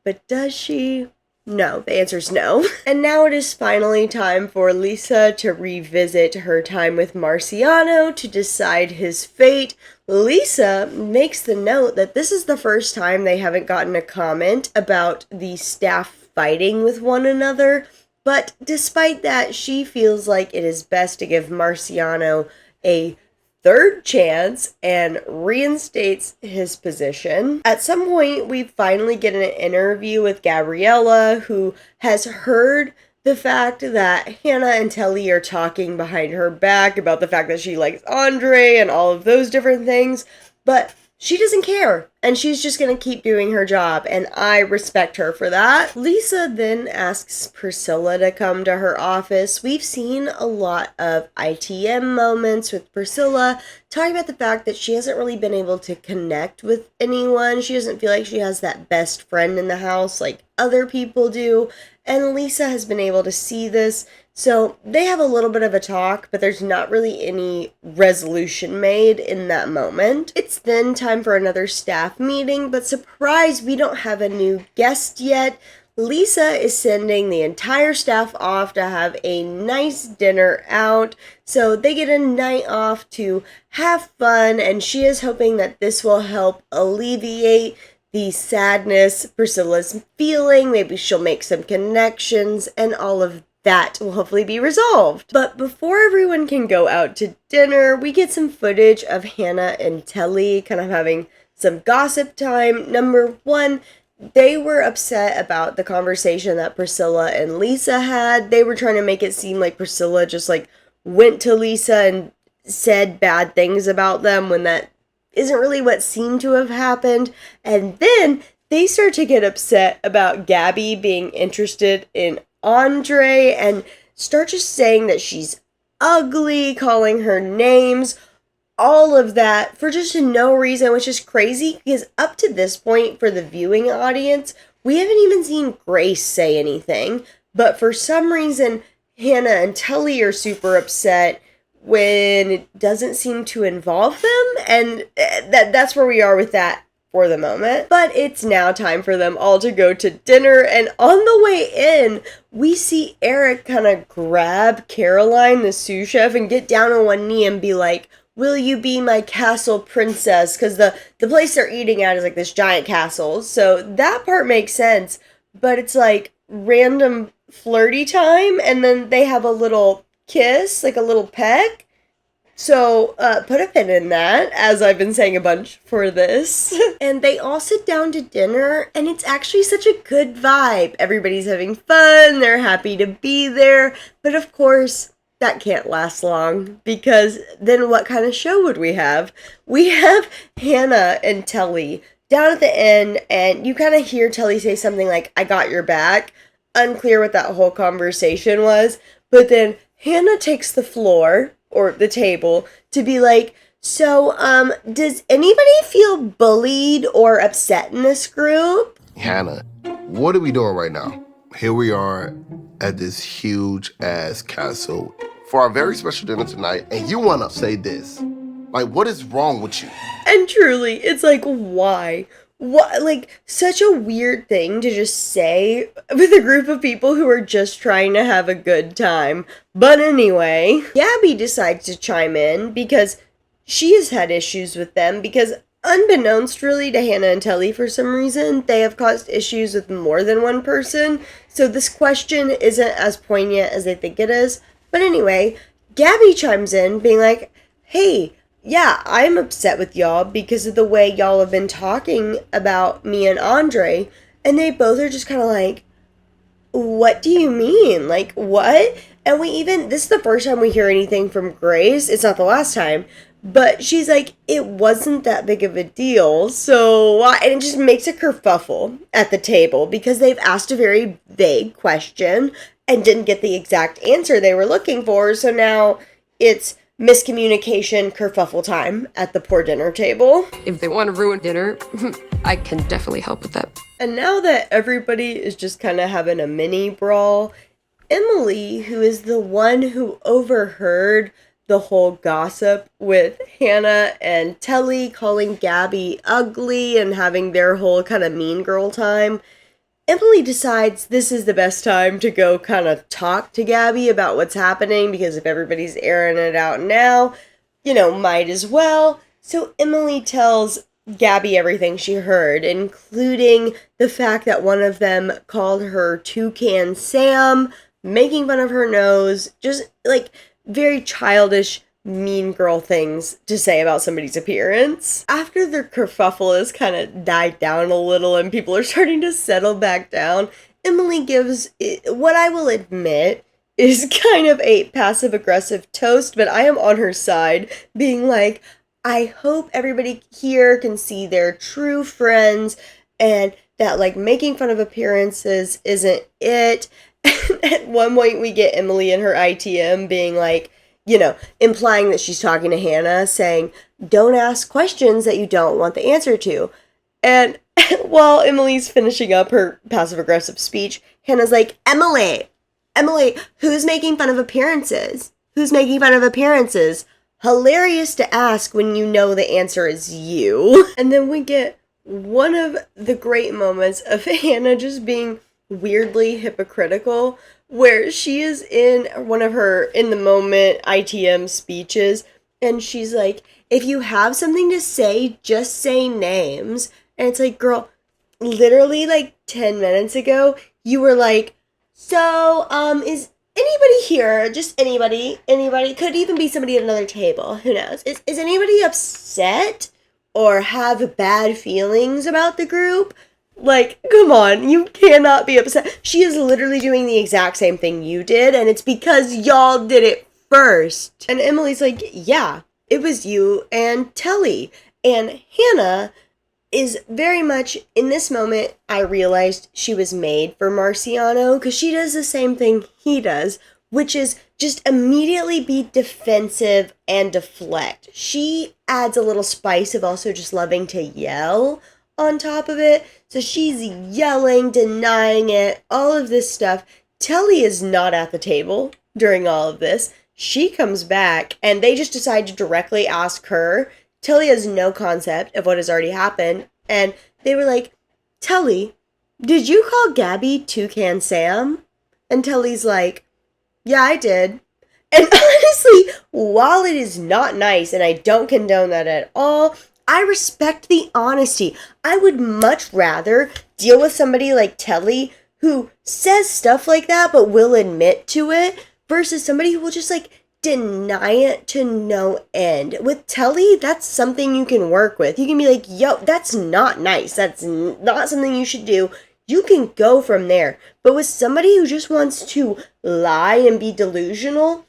But does she? No, the answer is no. And now it is finally time for Lisa to revisit her time with Marciano to decide his fate. Lisa makes the note that this is the first time they haven't gotten a comment about the staff fighting with one another. But despite that, she feels like it is best to give Marciano a third chance and reinstates his position. At some point, we finally get an interview with Gabriella, who has heard the fact that Hannah and Telly are talking behind her back about the fact that she likes Andre and all of those different things, but she doesn't care, and she's just going to keep doing her job, and I respect her for that. Lisa then asks Priscilla to come to her office. We've seen a lot of ITM moments with Priscilla, talking about the fact that she hasn't really been able to connect with anyone. She doesn't feel like she has that best friend in the house like other people do, and Lisa has been able to see this. So they have a little bit of a talk, but there's not really any resolution made in that moment. It's then time for another staff meeting, but surprise, we don't have a new guest yet. Lisa is sending the entire staff off to have a nice dinner out, so they get a night off to have fun, and she is hoping that this will help alleviate the sadness Priscilla's feeling. Maybe she'll make some connections, and all of that will hopefully be resolved. But before everyone can go out to dinner, we get some footage of Hannah and Telly kind of having some gossip time. Number one, they were upset about the conversation that Priscilla and Lisa had. They were trying to make it seem like Priscilla just went to Lisa and said bad things about them when that isn't really what seemed to have happened. And then they start to get upset about Gabby being interested in Andre, and start just saying that she's ugly, calling her names, all of that for just no reason, which is crazy because up to this point for the viewing audience, we haven't even seen Grace say anything. But for some reason, Hannah and Tully are super upset when it doesn't seem to involve them, and that's where we are with that for the moment. But it's now time for them all to go to dinner, and on the way in, we see Eric kind of grab Caroline, the sous chef, and get down on one knee and be like, will you be my castle princess? Because the place they're eating at is like this giant castle, so that part makes sense, but it's like random flirty time, and then they have a little kiss, like a little peck. So, put a pin in that, as I've been saying a bunch for this. And they all sit down to dinner, and it's actually such a good vibe. Everybody's having fun, they're happy to be there, but of course, that can't last long, because then what kind of show would we have? We have Hannah and Tully down at the end, and you kind of hear Tully say something like, I got your back. Unclear what that whole conversation was, but then Hannah takes the floor, or the table, to be like, so, does anybody feel bullied or upset in this group? Hannah, what are we doing right now? Here we are at this huge-ass castle for our very special dinner tonight, and you want to say this. Like, what is wrong with you? And truly, it's like, why? What, like, such a weird thing to just say with a group of people who are just trying to have a good time. But anyway, Gabby decides to chime in because she has had issues with them, because unbeknownst really to Hannah and Tully, for some reason, they have caused issues with more than one person. So this question isn't as poignant as they think it is. But anyway, Gabby chimes in being like, hey, yeah, I'm upset with y'all because of the way y'all have been talking about me and Andre. And they both are just kind of like, what do you mean? Like, what? And this is the first time we hear anything from Grace. It's not the last time. But she's like, it wasn't that big of a deal. So why? And it just makes a kerfuffle at the table because they've asked a very vague question and didn't get the exact answer they were looking for. So now it's miscommunication, kerfuffle time at the poor dinner table. If they want to ruin dinner, I can definitely help with that. And now that everybody is just kind of having a mini brawl, Emily, who is the one who overheard the whole gossip with Hannah and Tully calling Gabby ugly and having their whole kind of mean girl time, Emily decides this is the best time to go kind of talk to Gabby about what's happening, because if everybody's airing it out now, might as well. So Emily tells Gabby everything she heard, including the fact that one of them called her Toucan Sam, making fun of her nose, just like very childish, mean girl things to say about somebody's appearance. After the kerfuffle has kind of died down a little and people are starting to settle back down, Emily gives what I will admit is kind of a passive-aggressive toast, but I am on her side, being like, I hope everybody here can see their true friends and that, like, making fun of appearances isn't it. At one point we get Emily in her ITM being like, implying that she's talking to Hannah, saying, don't ask questions that you don't want the answer to. And while Emily's finishing up her passive-aggressive speech, Hannah's like, Emily, who's making fun of appearances? Who's making fun of appearances? Hilarious to ask when you know the answer is you. And then we get one of the great moments of Hannah just being weirdly hypocritical, where she is in one of her in the moment ITM speeches, and she's like, if you have something to say, just say names. And it's like, girl, literally like 10 minutes ago, you were like, so, is anybody here, just anybody, could even be somebody at another table, who knows, is anybody upset or have bad feelings about the group? Like, come on, you cannot be upset. She is literally doing the exact same thing you did, and it's because y'all did it first. And Emily's like, yeah, it was you and Tully. And Hannah is very much, in this moment, I realized she was made for Marciano, because she does the same thing he does, which is just immediately be defensive and deflect. She adds a little spice of also just loving to yell on top of it. So she's yelling, denying it, all of this stuff. Telly is not at the table during all of this. She comes back and they just decide to directly ask her. Telly has no concept of what has already happened. And they were like, Telly, did you call Gabby Toucan Sam? And Telly's like, yeah, I did. And honestly, while it is not nice, and I don't condone that at all, I respect the honesty. I would much rather deal with somebody like Telly who says stuff like that but will admit to it versus somebody who will just like deny it to no end. With Telly, that's something you can work with. You can be like, yo, that's not nice. That's not something you should do. You can go from there. But with somebody who just wants to lie and be delusional,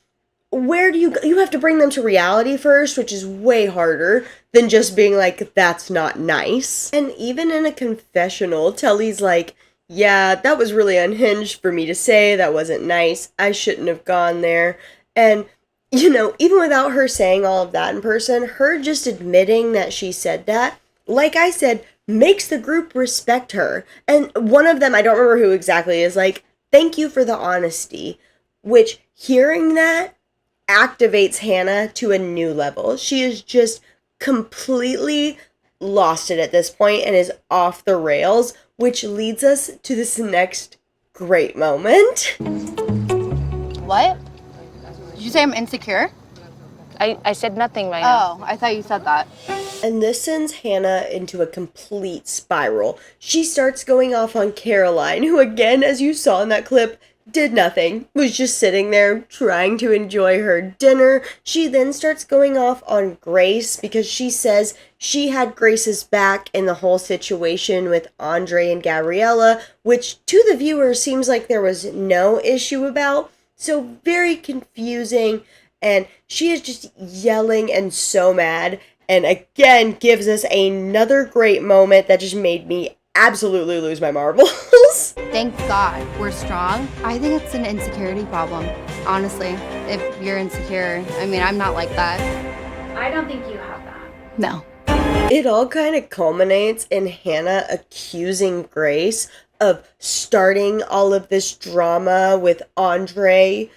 where do you go? You have to bring them to reality first, which is way harder than just being like, that's not nice. And even in a confessional, Telly's like, yeah, that was really unhinged for me to say. That wasn't nice. I shouldn't have gone there. And, you know, even without her saying all of that in person, her just admitting that she said that, like I said, makes the group respect her. And one of them, I don't remember who exactly, is like, thank you for the honesty, which hearing that activates Hannah to a new level. She is just completely lost it at this point and is off the rails, which leads us to this next great moment. What? Did you say I'm insecure? I said nothing right now. Oh, I thought you said that. And this sends Hannah into a complete spiral. She starts going off on Caroline, who again, as you saw in that clip, did nothing, was just sitting there trying to enjoy her dinner. She then starts going off on Grace because she says she had Grace's back in the whole situation with Andre and Gabriella, which to the viewer seems like there was no issue about. So very confusing, and she is just yelling and so mad, and again gives us another great moment that just made me absolutely lose my marbles. Thank God we're strong. I think it's an insecurity problem, honestly. If you're insecure, I mean, I'm not like that. I don't think you have that. No. It all kind of culminates in Hannah accusing Grace of starting all of this drama with Andre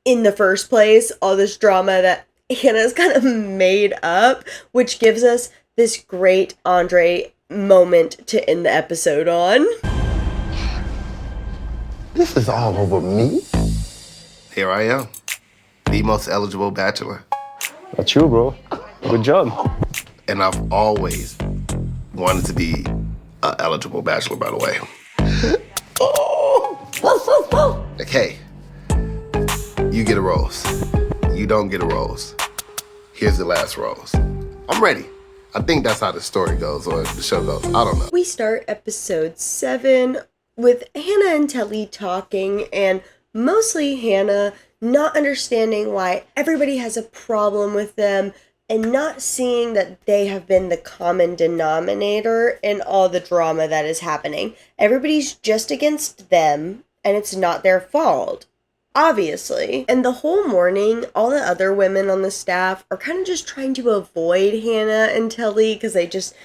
in the first place, all this drama that Hannah's kind of made up, which gives us this great Andre moment to end the episode on. This is all over me. Here I am, the most eligible bachelor. That's you, bro. Good job. And I've always wanted to be an eligible bachelor, by the way. Like, hey, you get a rose. You don't get a rose. Here's the last rose. I'm ready. I think that's how the story goes, or the show goes. I don't know. We start episode 7 with Hannah and Telly talking, and mostly Hannah not understanding why everybody has a problem with them and not seeing that they have been the common denominator in all the drama that is happening. Everybody's just against them, and it's not their fault. Obviously. And the whole morning, all the other women on the staff are kind of just trying to avoid Hannah and Telly because they just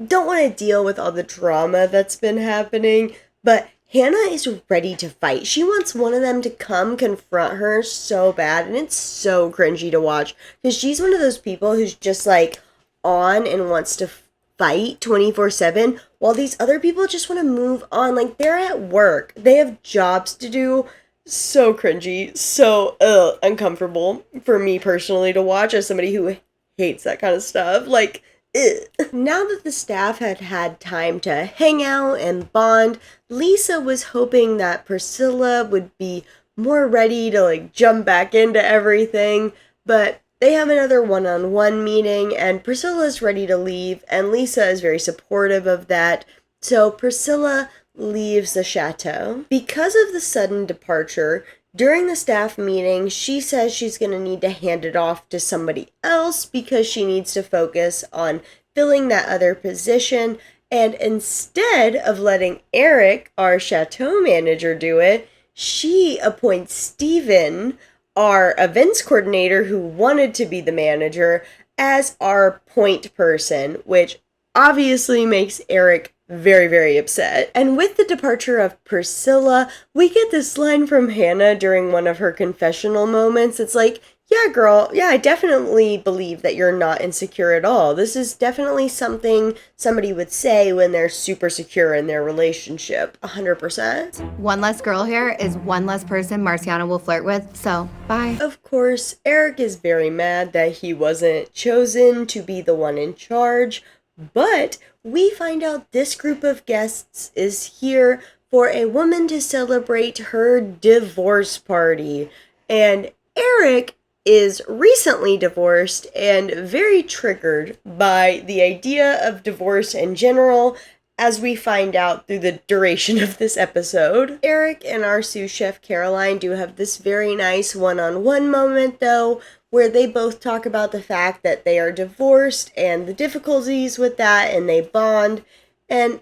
don't want to deal with all the drama that's been happening. But Hannah is ready to fight. She wants one of them to come confront her so bad, and it's so cringy to watch because she's one of those people who's just like on and wants to fight 24/7 while these other people just want to move on. Like, they're at work. They have jobs to do. So cringy, so uncomfortable for me personally to watch as somebody who hates that kind of stuff. Like, ugh. Now that the staff had had time to hang out and bond, Lisa was hoping that Priscilla would be more ready to like jump back into everything, but they have another one-on-one meeting and Priscilla's ready to leave, and Lisa is very supportive of that. So Priscilla leaves the chateau. Because of the sudden departure, during the staff meeting, she says she's going to need to hand it off to somebody else because she needs to focus on filling that other position. And instead of letting Eric, our chateau manager, do it, she appoints Steven, our events coordinator who wanted to be the manager, as our point person, which obviously makes Eric very, very upset. And with the departure of Priscilla, we get this line from Hannah during one of her confessional moments. It's like, yeah, girl, yeah, I definitely believe that you're not insecure at all. This is definitely something somebody would say when they're super secure in their relationship. 100%. One less girl here is one less person Marciana will flirt with, so bye. Of course, Eric is very mad that he wasn't chosen to be the one in charge, but we find out this group of guests is here for a woman to celebrate her divorce party. And Eric is recently divorced and very triggered by the idea of divorce in general, as we find out through the duration of this episode. Eric and our sous chef Caroline do have this very nice one-on-one moment, though, where they both talk about the fact that they are divorced and the difficulties with that, and they bond, and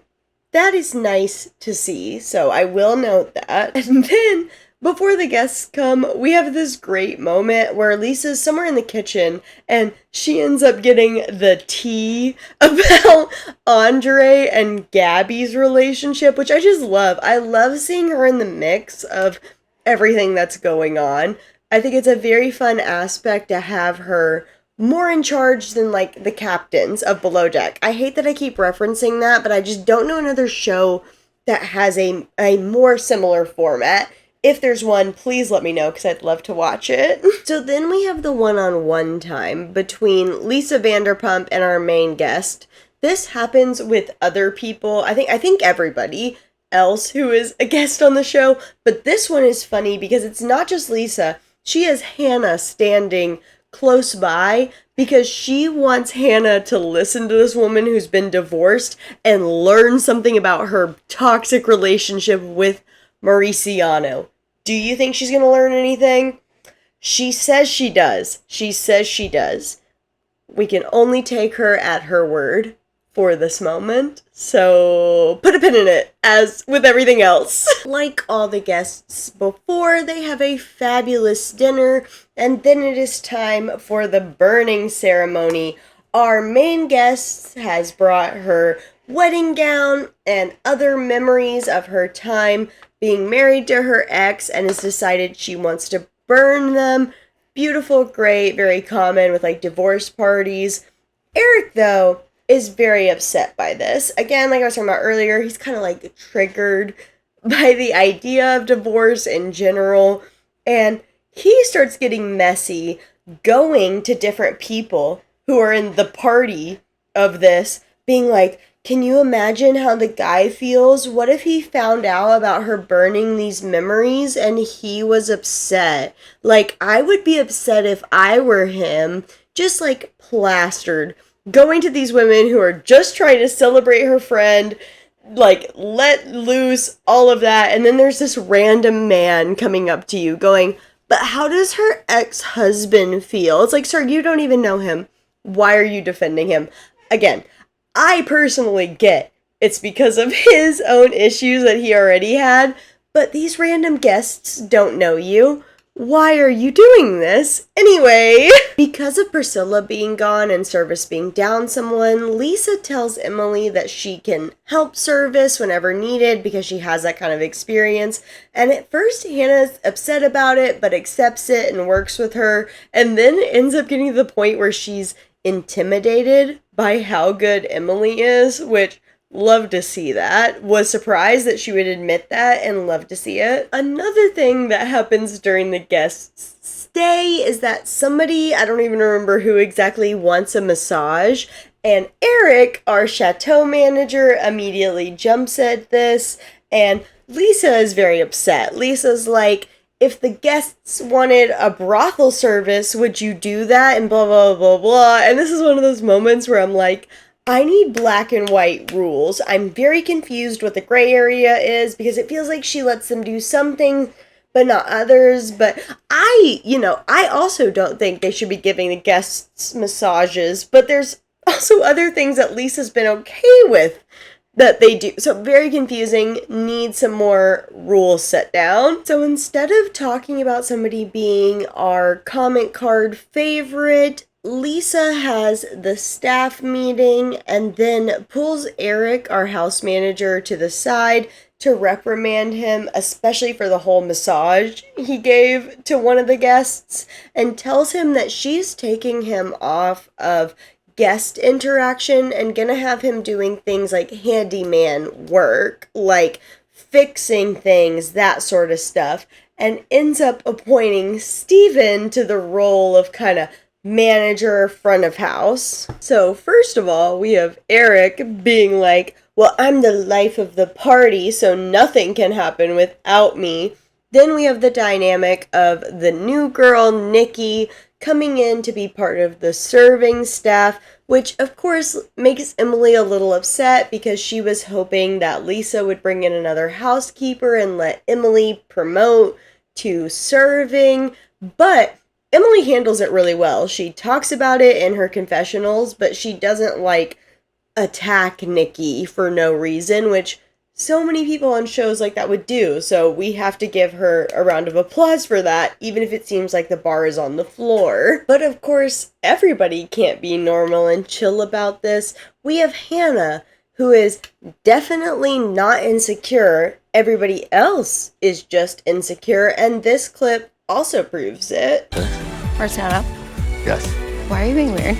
that is nice to see, so I will note that. And then, before the guests come, we have this great moment where Lisa's somewhere in the kitchen and she ends up getting the tea about Andre and Gabby's relationship, which I just love. I love seeing her in the mix of everything that's going on. I think it's a very fun aspect to have her more in charge than, like, the captains of Below Deck. I hate that I keep referencing that, but I just don't know another show that has a more similar format. If there's one, please let me know, because I'd love to watch it. So then we have the one-on-one time between Lisa Vanderpump and our main guest. This happens with other people, I think everybody else who is a guest on the show, but this one is funny because it's not just Lisa. She has Hannah standing close by because she wants Hannah to listen to this woman who's been divorced and learn something about her toxic relationship with Mauriciano. Do you think she's going to learn anything? She says she does. She says she does. We can only take her at her word for this moment. So put a pin in it, as with everything else. Like all the guests before, they have a fabulous dinner, and then it is time for the burning ceremony. Our main guest has brought her wedding gown and other memories of her time being married to her ex, and has decided she wants to burn them. Beautiful, great, very common with, like, divorce parties. Eric, though, is very upset by this. Again, like I was talking about earlier, he's kind of, like, triggered by the idea of divorce in general, and he starts getting messy, going to different people who are in the party of this, being like, can you imagine how the guy feels? What if he found out about her burning these memories and he was upset? Like, I would be upset if I were him, just, like, plastered, going to these women who are just trying to celebrate her friend, like, let loose all of that, and then there's this random man coming up to you going, but how does her ex-husband feel? It's like, sir, you don't even know him. Why are you defending him? Again, I personally get it's because of his own issues that he already had, but these random guests don't know you. Why are you doing this? Anyway, because of Priscilla being gone and service being down someone, Lisa tells Emily that she can help service whenever needed because she has that kind of experience. And at first, Hannah's upset about it, but accepts it and works with her, and then ends up getting to the point where she's intimidated by how good Emily is, which, love to see that. Was surprised that she would admit that and love to see it. Another thing that happens during the guests' stay is that somebody, I don't even remember who exactly, wants a massage, and Eric, our chateau manager, immediately jumps at this, and Lisa is very upset. Lisa's like, if the guests wanted a brothel service, would you do that? And blah, blah, blah, blah. And this is one of those moments where I'm like, I need black and white rules. I'm very confused what the gray area is because it feels like she lets them do something but not others. But I also don't think they should be giving the guests massages, but there's also other things that Lisa's been okay with that they do. So very confusing, need some more rules set down. So instead of talking about somebody being our comment card favorite, Lisa has the staff meeting and then pulls Eric, our house manager, to the side to reprimand him, especially for the whole massage he gave to one of the guests, and tells him that she's taking him off of guest interaction and gonna have him doing things like handyman work, like fixing things, that sort of stuff, and ends up appointing Steven to the role of kind of manager, front of house. So first of all, we have Eric being like, well, I'm the life of the party, so nothing can happen without me. Then we have the dynamic of the new girl, Nikki, coming in to be part of the serving staff, which of course makes Emily a little upset because she was hoping that Lisa would bring in another housekeeper and let Emily promote to serving, but Emily handles it really well. She talks about it in her confessionals, but she doesn't, like, attack Nikki for no reason, which so many people on shows like that would do. So we have to give her a round of applause for that, even if it seems like the bar is on the floor. But of course, everybody can't be normal and chill about this. We have Hannah, who is definitely not insecure. Everybody else is just insecure, and this clip also proves it. Marciano, Yes. why are you being weird?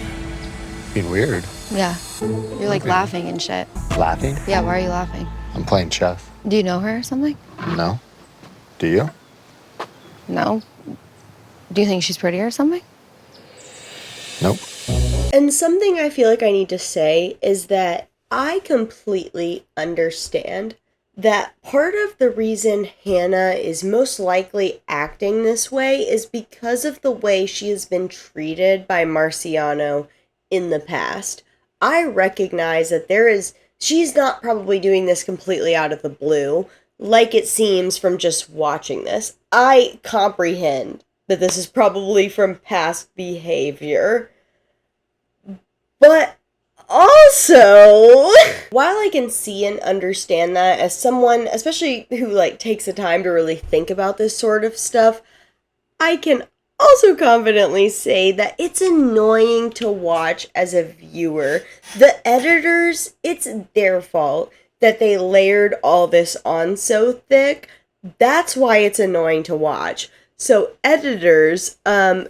Being weird. Yeah. You're like laughing and shit. Laughing? Yeah, why are you laughing? I'm playing chess. Do you know her or something? No. Do you? No. Do you think she's pretty or something? Nope. And something I feel like I need to say is that I completely understand that part of the reason Hannah is most likely acting this way is because of the way she has been treated by Marciano in the past. I recognize that she's not probably doing this completely out of the blue, like it seems from just watching this. I comprehend that this is probably from past behavior. But also, while I can see and understand that as someone, especially who like takes the time to really think about this sort of stuff, I can also confidently say that it's annoying to watch as a viewer. The editors, it's their fault that they layered all this on so thick. That's why it's annoying to watch. So editors,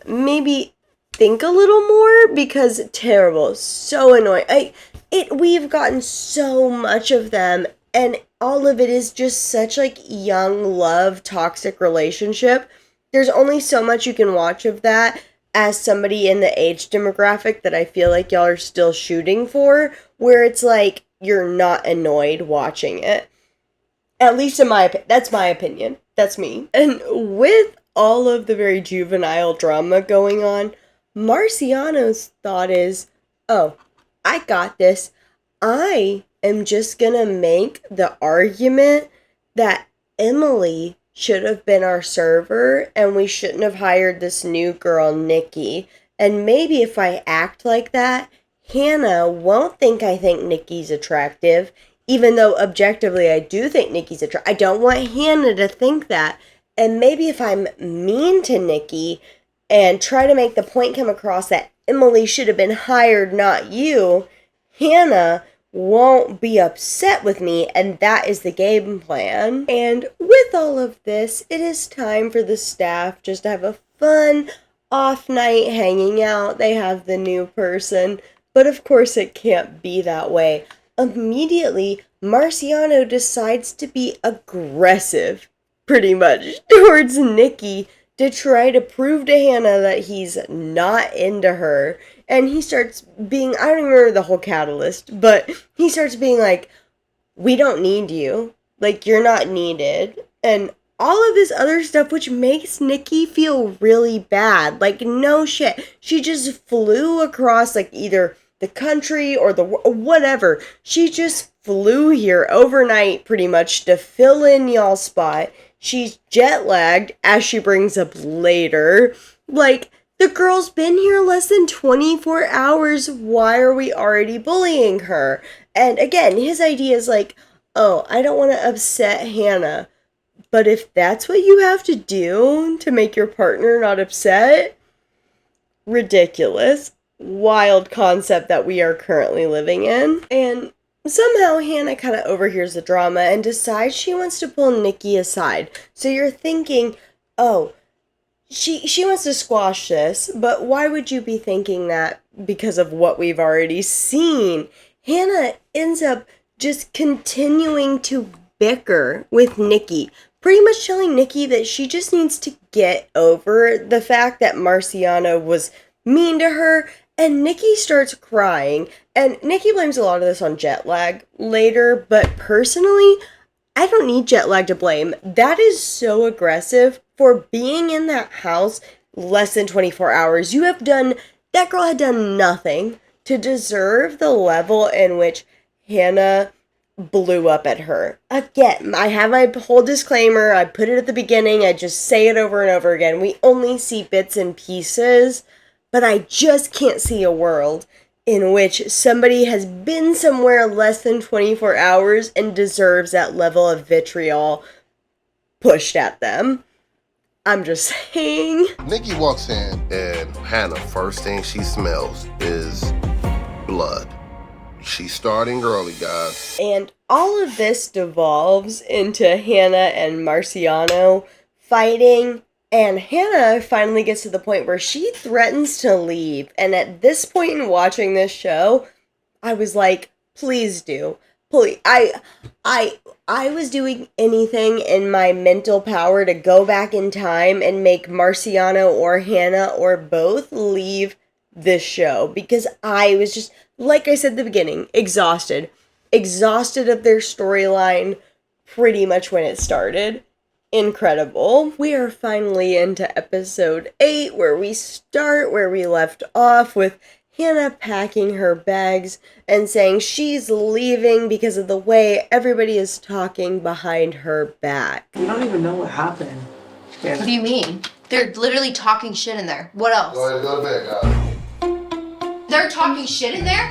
maybe think a little more, because terrible, so annoying. We've gotten so much of them, and all of it is just such like young love toxic relationship. There's only so much you can watch of that as somebody in the age demographic that I feel like y'all are still shooting for, where it's like you're not annoyed watching it. At least in my opinion. That's my opinion. That's me. And with all of the very juvenile drama going on, Marciano's thought is, oh, I got this. I am just gonna make the argument that Emily should have been our server and we shouldn't have hired this new girl, Nikki. And maybe if I act like that, Hannah won't think I think Nikki's attractive, even though objectively I do think Nikki's attractive. I don't want Hannah to think that. And maybe if I'm mean to Nikki and try to make the point come across that Emily should have been hired, not you, Hannah won't be upset with me, and that is the game plan. And with all of this, it is time for the staff just to have a fun off night hanging out. They have the new person, but of course it can't be that way. Immediately, Marciano decides to be aggressive, pretty much, towards Nikki to try to prove to Hannah that he's not into her. And he starts being, I don't even remember the whole catalyst, but he starts being like, we don't need you. Like, you're not needed. And all of this other stuff, which makes Nikki feel really bad. Like, no shit. She just flew across, like, either the country or whatever. She just flew here overnight, pretty much, to fill in y'all's spot. She's jet lagged, as she brings up later. Like, The girl's been here less than 24 hours. Why are we already bullying her? And again, his idea is like, oh, I don't want to upset Hannah. But if that's what you have to do to make your partner not upset, ridiculous. Wild concept that we are currently living in. And somehow Hannah kind of overhears the drama and decides she wants to pull Nikki aside. So you're thinking, oh, she wants to squash this, but why would you be thinking that because of what we've already seen? Hannah ends up just continuing to bicker with Nikki, pretty much telling Nikki that she just needs to get over the fact that Marciano was mean to her, and Nikki starts crying, and Nikki blames a lot of this on jet lag later, but personally, I don't need jet lag to blame. That is so aggressive for being in that house less than 24 hours. That girl had done nothing to deserve the level in which Hannah blew up at her. Again, I have my whole disclaimer. I put it at the beginning. I just say it over and over again. We only see bits and pieces, but I just can't see a world in which somebody has been somewhere less than 24 hours and deserves that level of vitriol pushed at them. I'm just saying. Nikki walks in and Hannah, first thing she smells is blood. She's starting early, guys. And all of this devolves into Hannah and Marciano fighting. And Hannah finally gets to the point where she threatens to leave. And at this point in watching this show, I was like, please do. Please. I was doing anything in my mental power to go back in time and make Marciano or Hannah or both leave this show. Because I was just, like I said at the beginning, exhausted. Exhausted of their storyline pretty much when it started. Incredible. We are finally into episode 8 where we start where we left off with Hannah packing her bags and saying she's leaving because of the way everybody is talking behind her back. We don't even know what happened. Yeah. What do you mean? They're literally talking shit in there. What else? Go ahead, go to bed, guys. They're talking shit in there?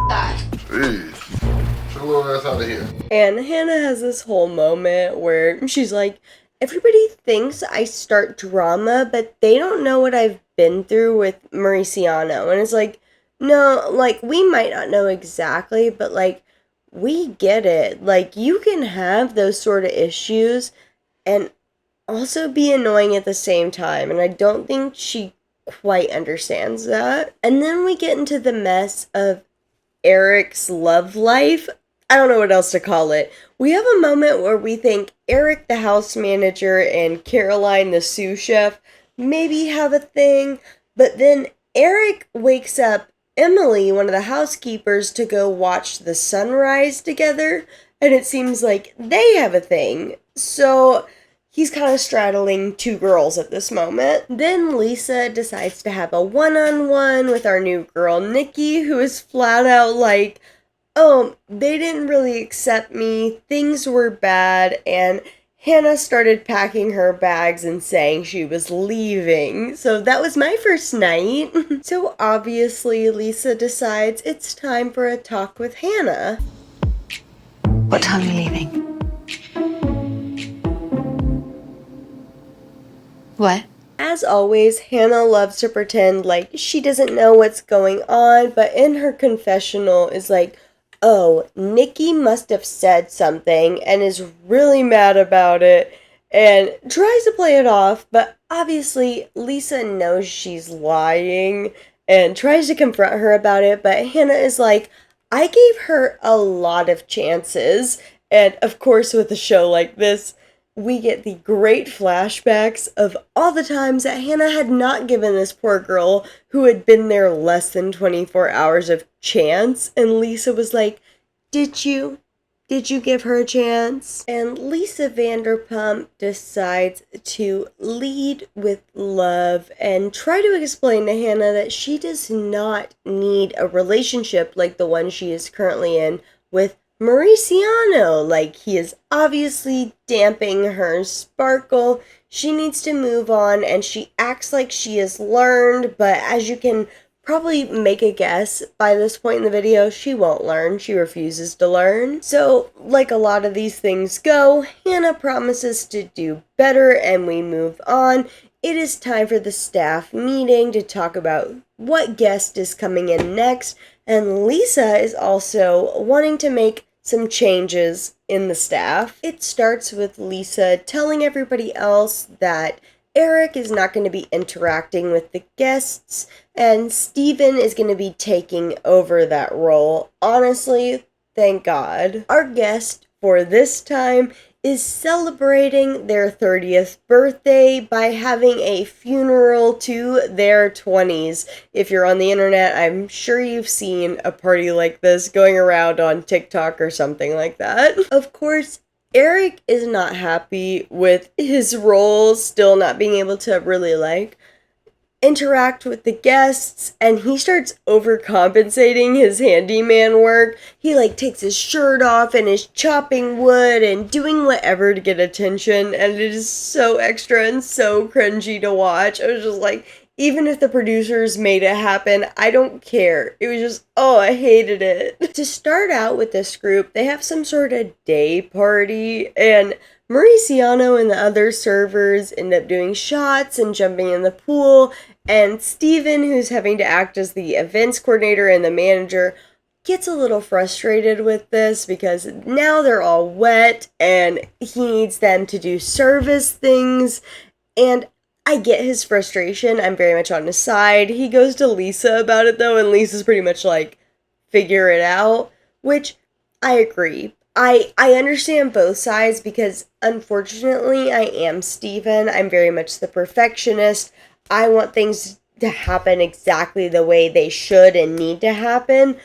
That. Jeez. Get your little ass out of here. And Hannah has this whole moment where she's like, everybody thinks I start drama, but they don't know what I've been through with Mauriciano. And it's like, no, like, we might not know exactly, but, like, we get it. Like, you can have those sort of issues and also be annoying at the same time. And I don't think she quite understands that. And then we get into the mess of Eric's love life. I don't know what else to call it. We have a moment where we think Eric, the house manager, and Caroline, the sous chef, maybe have a thing, but then Eric wakes up Emily, one of the housekeepers, to go watch the sunrise together, and it seems like they have a thing. So he's kind of straddling two girls at this moment. Then Lisa decides to have a one-on-one with our new girl, Nikki, who is flat out like, oh, they didn't really accept me, things were bad, and Hannah started packing her bags and saying she was leaving. So that was my first night. So obviously Lisa decides it's time for a talk with Hannah. What time are you leaving? What? As always, Hannah loves to pretend like she doesn't know what's going on, but in her confessional is like, oh, Nikki must have said something and is really mad about it and tries to play it off, but obviously Lisa knows she's lying and tries to confront her about it, but Hannah is like, I gave her a lot of chances. And of course, with a show like this, we get the great flashbacks of all the times that Hannah had not given this poor girl who had been there less than 24 hours of chance. And Lisa was like, did you? Did you give her a chance? And Lisa Vanderpump decides to lead with love and try to explain to Hannah that she does not need a relationship like the one she is currently in with Mauriciano. Like, he is obviously damping her sparkle. she needs to move on, and she acts like she has learned, but as you can probably make a guess by this point in the video, she won't learn. She refuses to learn. So, like a lot of these things go, Hannah promises to do better, and we move on. It is time for the staff meeting to talk about what guest is coming in next, and Lisa is also wanting to make some changes in the staff. It starts with Lisa telling everybody else that Eric is not going to be interacting with the guests, and Steven is going to be taking over that role. Honestly, thank God. Our guest for this time is celebrating their 30th birthday by having a funeral to their 20s. If you're on the internet, I'm sure you've seen a party like this going around on TikTok or something like that. Of course, Eric is not happy with his role, still not being able to really, interact with the guests, and he starts overcompensating his handyman work. He takes his shirt off and is chopping wood and doing whatever to get attention, and it is so extra and so cringy to watch. I was just even if the producers made it happen, I don't care. It was just, I hated it. To start out with this group, they have some sort of day party, and Mauriciano and the other servers end up doing shots and jumping in the pool, and Steven, who's having to act as the events coordinator and the manager, gets a little frustrated with this because now they're all wet and he needs them to do service things, and I get his frustration. I'm very much on his side. He goes to Lisa about it though, and Lisa's pretty much figure it out, which I agree. I understand both sides because, unfortunately, I am Steven. I'm very much the perfectionist. I want things to happen exactly the way they should and need to happen.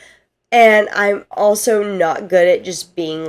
And I'm also not good at just being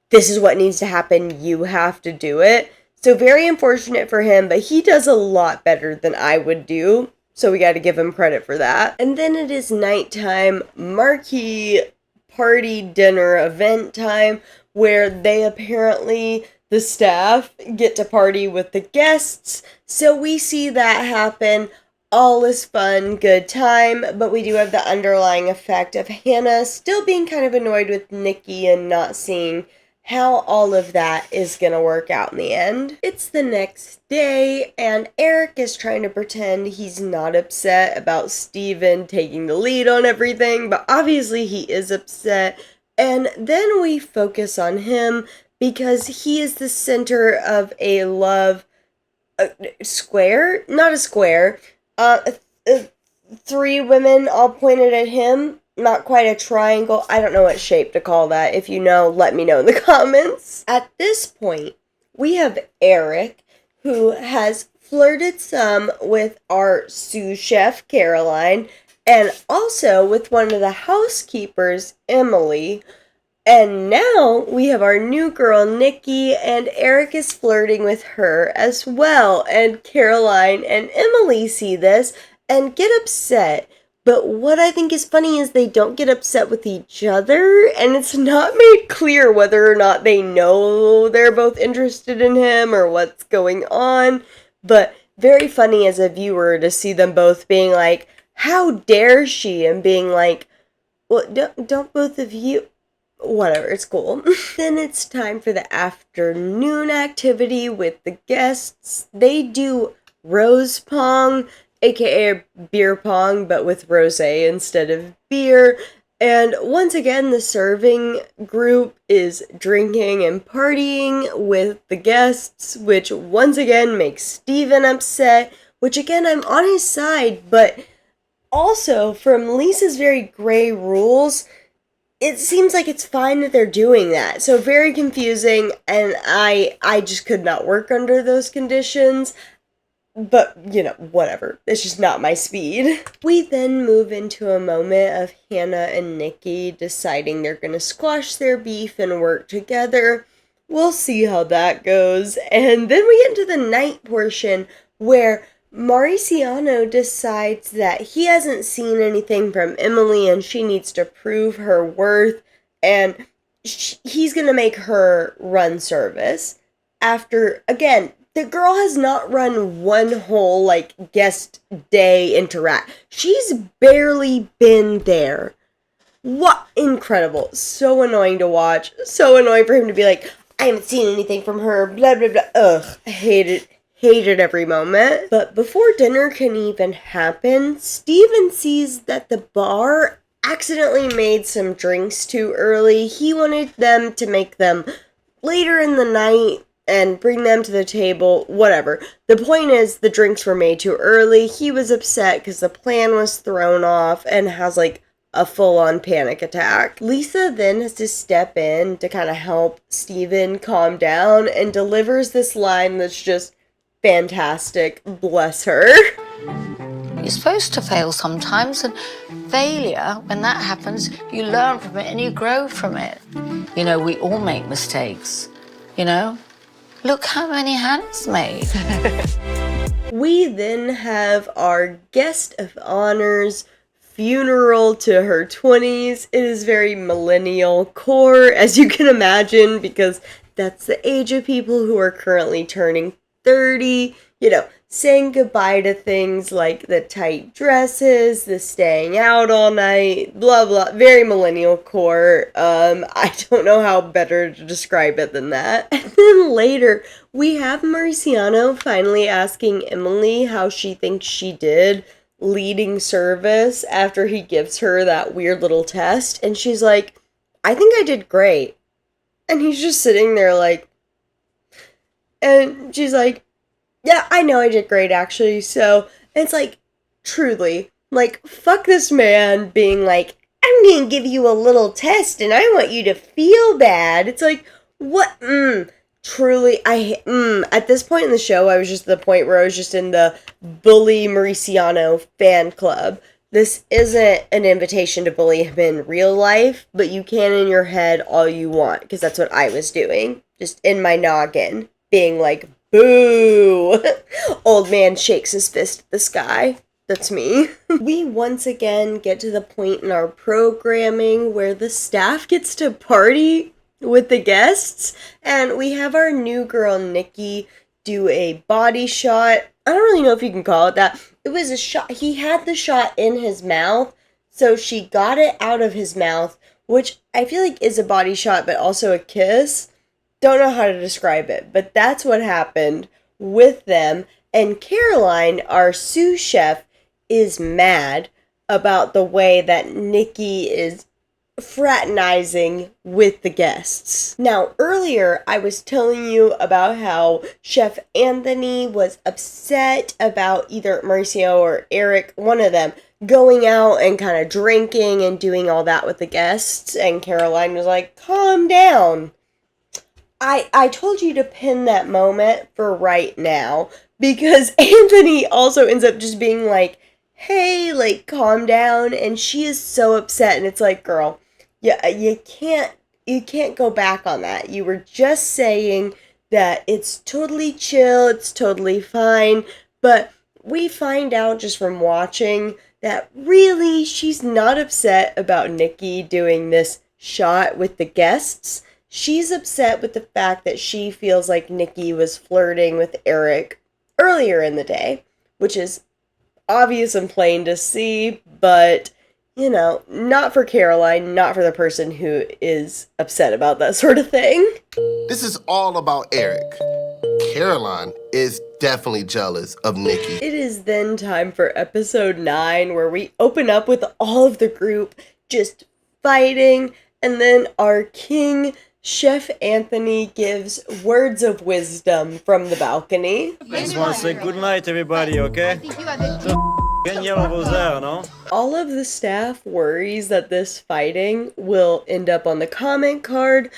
this is what needs to happen, you have to do it. So very unfortunate for him, but he does a lot better than I would do. So we got to give him credit for that. And then it is nighttime, marquee party dinner event time, where they apparently, the staff, get to party with the guests. So we see that happen. All is fun, good time, but we do have the underlying effect of Hannah still being kind of annoyed with Nikki and not seeing how all of that is gonna work out in the end. It's the next day, and Eric is trying to pretend he's not upset about Steven taking the lead on everything, but obviously he is upset. And then we focus on him because he is the center of a love square? Not a square. Three women all pointed at him. Not quite a triangle. I don't know what shape to call that. If you know, let me know in the comments. At this point, we have Eric, who has flirted some with our sous chef, Caroline, and also with one of the housekeepers, Emily. And now we have our new girl, Nikki, and Eric is flirting with her as well. And Caroline and Emily see this and get upset. But what I think is funny is they don't get upset with each other, and it's not made clear whether or not they know they're both interested in him or what's going on. But very funny as a viewer to see them both being how dare she? And being well, don't both of you... Whatever, it's cool. Then it's time for the afternoon activity with the guests. They do rose pong, aka beer pong, but with rosé instead of beer. And once again, the serving group is drinking and partying with the guests, which once again makes Steven upset, which again, I'm on his side, but also from Lisa's very gray rules, it seems like it's fine that they're doing that. So very confusing, and I just could not work under those conditions. But, whatever. It's just not my speed. We then move into a moment of Hannah and Nikki deciding they're going to squash their beef and work together. We'll see how that goes. And then we get into the night portion where Mauriciano decides that he hasn't seen anything from Emily and she needs to prove her worth. And he's going to make her run service. After, again, The girl has not run one whole, like, guest day interact. She's barely been there. What? Incredible. So annoying to watch. So annoying for him to be like, I haven't seen anything from her, blah, blah, blah. Ugh, I hate it. Hated every moment. But before dinner can even happen, Steven sees that the bar accidentally made some drinks too early. He wanted them to make them later in the night and bring them to the table, whatever. The point is, the drinks were made too early. He was upset because the plan was thrown off and has, like, a full-on panic attack. Lisa then has to step in to kind of help Steven calm down and delivers this line that's just fantastic. Bless her. You're supposed to fail sometimes, and failure, when that happens, you learn from it and you grow from it. You know, we all make mistakes, you know? Look how many Hannah's made. We then have our guest of honors funeral to her 20s. It is very millennial core, as you can imagine, because that's the age of people who are currently turning 30, you know, saying goodbye to things like the tight dresses, the staying out all night, blah blah, very millennial core. I don't know how better to describe it than that. And then later, we have Mauriciano finally asking Emily how she thinks she did leading service after he gives her that weird little test, and she's like, I think I did great. And he's just sitting there like, and she's like, yeah, I know I did great, actually. So it's like, truly, like, fuck this man being like, I'm gonna give you a little test and I want you to feel bad. It's like, what? Truly, at this point in the show, I was just at the point where I was just in the bully Mauriciano fan club. This isn't an invitation to bully him in real life, but you can in your head all you want, because that's what I was doing. Just in my noggin, being like, boo! Old man shakes his fist at the sky. That's me. We once again get to the point in our programming where the staff gets to party with the guests, and we have our new girl Nikki do a body shot. I don't really know if you can call it that. It was a shot. He had the shot in his mouth, so she got it out of his mouth, which I feel like is a body shot, but also a kiss. Don't know how to describe it, but that's what happened with them. And Caroline, our sous chef, is mad about the way that Nikki is fraternizing with the guests. Now, earlier I was telling you about how Chef Anthony was upset about either Mauricio or Eric, one of them, going out and kind of drinking and doing all that with the guests, and Caroline was like, calm down. I told you to pin that moment for right now, because Anthony also ends up just being like, hey, like, calm down, and she is so upset, and it's like, girl, yeah, you can't go back on that. You were just saying that it's totally chill, it's totally fine, but we find out just from watching that really she's not upset about Nikki doing this shot with the guests. She's upset with the fact that she feels like Nikki was flirting with Eric earlier in the day, which is obvious and plain to see, but, you know, not for Caroline, not for the person who is upset about that sort of thing. This is all about Eric. Caroline is definitely jealous of Nikki. It is then time for episode 9, where we open up with all of the group just fighting, and then our king, Chef Anthony, gives words of wisdom from the balcony. I just want to say good night, everybody, okay? All of the staff worries that this fighting will end up on the comment card,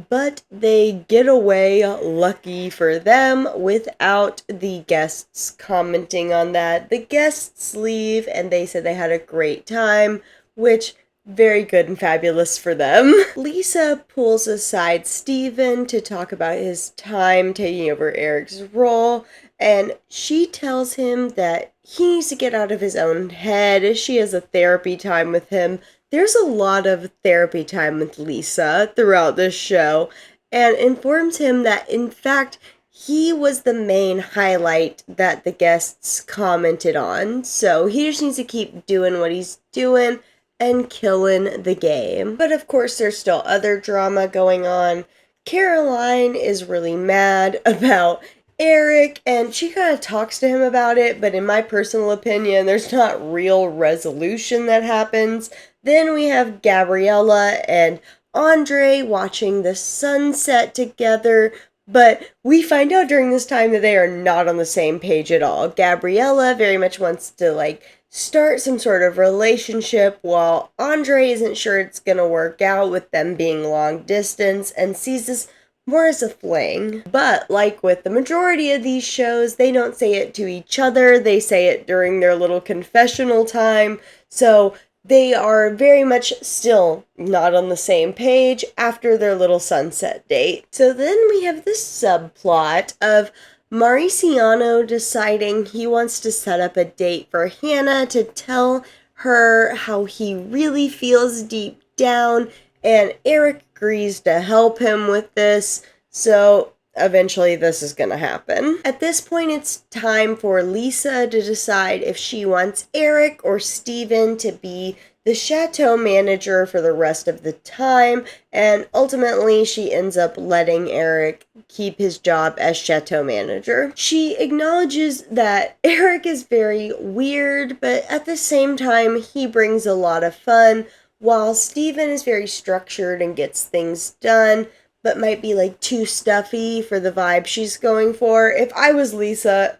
but they get away, lucky for them, without the guests commenting on that. The guests leave, and they said they had a great time, which, very good and fabulous for them. Lisa pulls aside Steven to talk about his time taking over Eric's role, and she tells him that he needs to get out of his own head. She has a therapy time with him. There's a lot of therapy time with Lisa throughout this show, and informs him that, in fact, he was the main highlight that the guests commented on. So he just needs to keep doing what he's doing and killing the game. But of course, there's still other drama going on. Caroline is really mad about Eric, and she kind of talks to him about it, but in my personal opinion, there's not real resolution that happens. Then we have Gabriella and Andre watching the sunset together, but we find out during this time that they are not on the same page at all. Gabriella very much wants to, start some sort of relationship, while Andre isn't sure it's gonna work out with them being long distance and sees this more as a fling. But like with the majority of these shows, they don't say it to each other, they say it during their little confessional time, so they are very much still not on the same page after their little sunset date. So then we have this subplot of Mauriciano deciding he wants to set up a date for Hannah to tell her how he really feels deep down, and Eric agrees to help him with this, so eventually this is gonna happen. At this point, it's time for Lisa to decide if she wants Eric or Steven to be the chateau manager for the rest of the time, and ultimately she ends up letting Eric keep his job as chateau manager. She acknowledges that Eric is very weird, but at the same time he brings a lot of fun, while Steven is very structured and gets things done, but might be too stuffy for the vibe she's going for. If I was Lisa,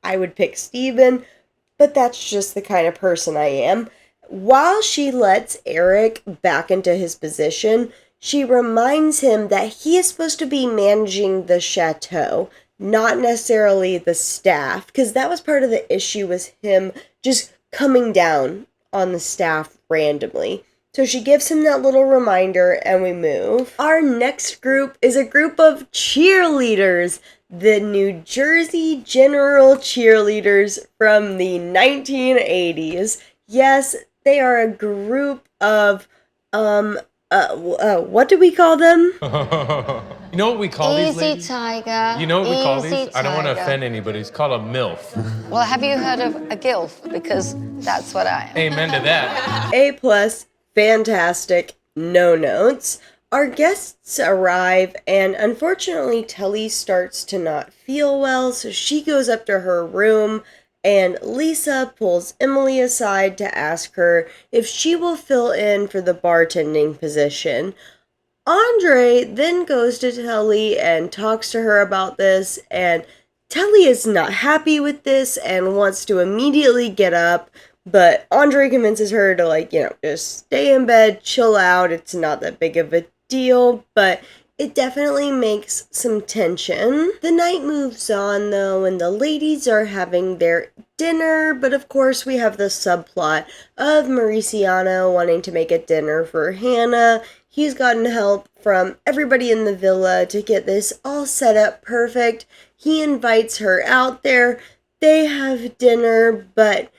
I would pick Steven, but that's just the kind of person I am. While she lets Eric back into his position, she reminds him that he is supposed to be managing the chateau, not necessarily the staff, because that was part of the issue, was him just coming down on the staff randomly. So she gives him that little reminder and we move. Our next group is a group of cheerleaders, the New Jersey General cheerleaders from the 1980s. Yes, they are a group of, what do we call them? You know what we call these ladies? Easy Tiger. You know what we call Easy these? I don't want to Tiger. offend anybody. It's called a MILF. Well, have you heard of a GILF? Because that's what I am. Amen to that. A+, fantastic, no notes. Our guests arrive, and unfortunately Telly starts to not feel well, so she goes up to her room, and Lisa pulls Emily aside to ask her if she will fill in for the bartending position. Andre then goes to Telly and talks to her about this, and Telly is not happy with this and wants to immediately get up, but Andre convinces her to, just stay in bed, chill out, it's not that big of a deal, but it definitely makes some tension. The night moves on, though, and the ladies are having their dinner, but of course we have the subplot of Mauriciano wanting to make a dinner for Hannah. He's gotten help from everybody in the villa to get this all set up perfect. He invites her out there. They have dinner, but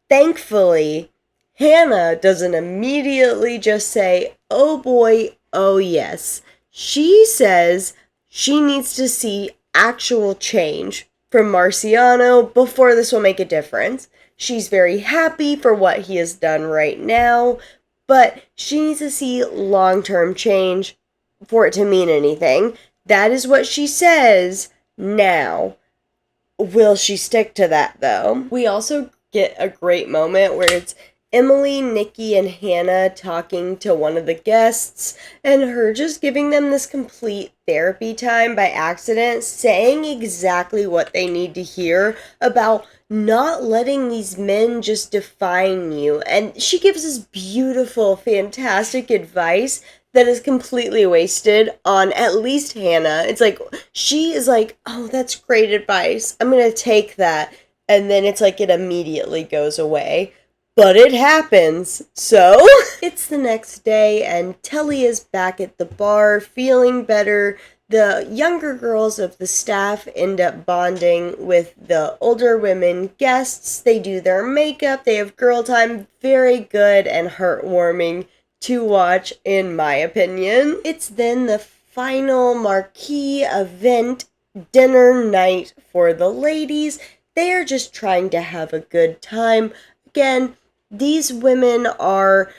thankfully, Hannah doesn't immediately just say, "Oh boy, oh yes." She says she needs to see actual change from Mauriciano before this will make a difference. She's very happy for what he has done right now, but she needs to see long-term change for it to mean anything. That is what she says now. Will she stick to that, though? We also get a great moment where it's Emily, Nikki, and Hannah talking to one of the guests, and her just giving them this complete therapy time by accident, saying exactly what they need to hear about not letting these men just define you. And she gives this beautiful, fantastic advice that is completely wasted on at least Hannah. It's she is oh, that's great advice, I'm gonna take that. And then it's it immediately goes away. But it happens, so it's the next day, and Telly is back at the bar, feeling better. The younger girls of the staff end up bonding with the older women guests. They do their makeup, they have girl time, very good and heartwarming to watch, in my opinion. It's then the final marquee event dinner night for the ladies. They are just trying to have a good time. Again, these women are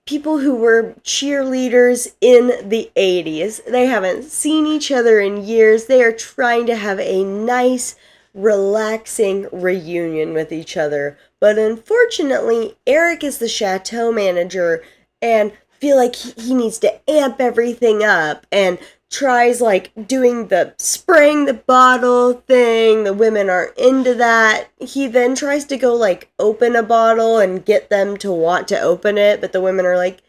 people who were cheerleaders in the 80s. They haven't seen each other in years. They are trying to have a nice, relaxing reunion with each other. But unfortunately, Eric is the chateau manager and feel like he needs to amp everything up and tries like doing the spraying the bottle thing. The women aren't into that. He then tries to go like open a bottle and get them to want to open it, but the women are like,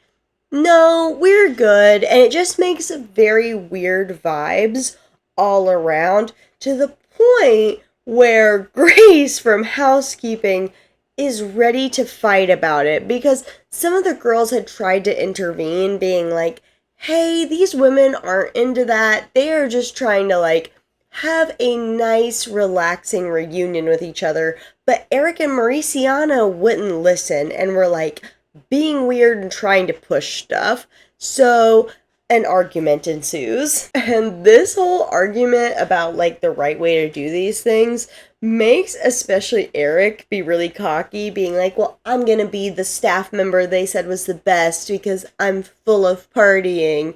no, we're good. And it just makes very weird vibes all around, to the point where Grace from housekeeping is ready to fight about it, because some of the girls had tried to intervene, being like, hey, these women aren't into that. They are just trying to, like, have a nice, relaxing reunion with each other. But Eric and Mauriciana wouldn't listen and were, like, being weird and trying to push stuff. So an argument ensues. And this whole argument about, like, the right way to do these things makes especially Eric be really cocky, being like, well, I'm gonna be the staff member they said was the best because I'm full of partying.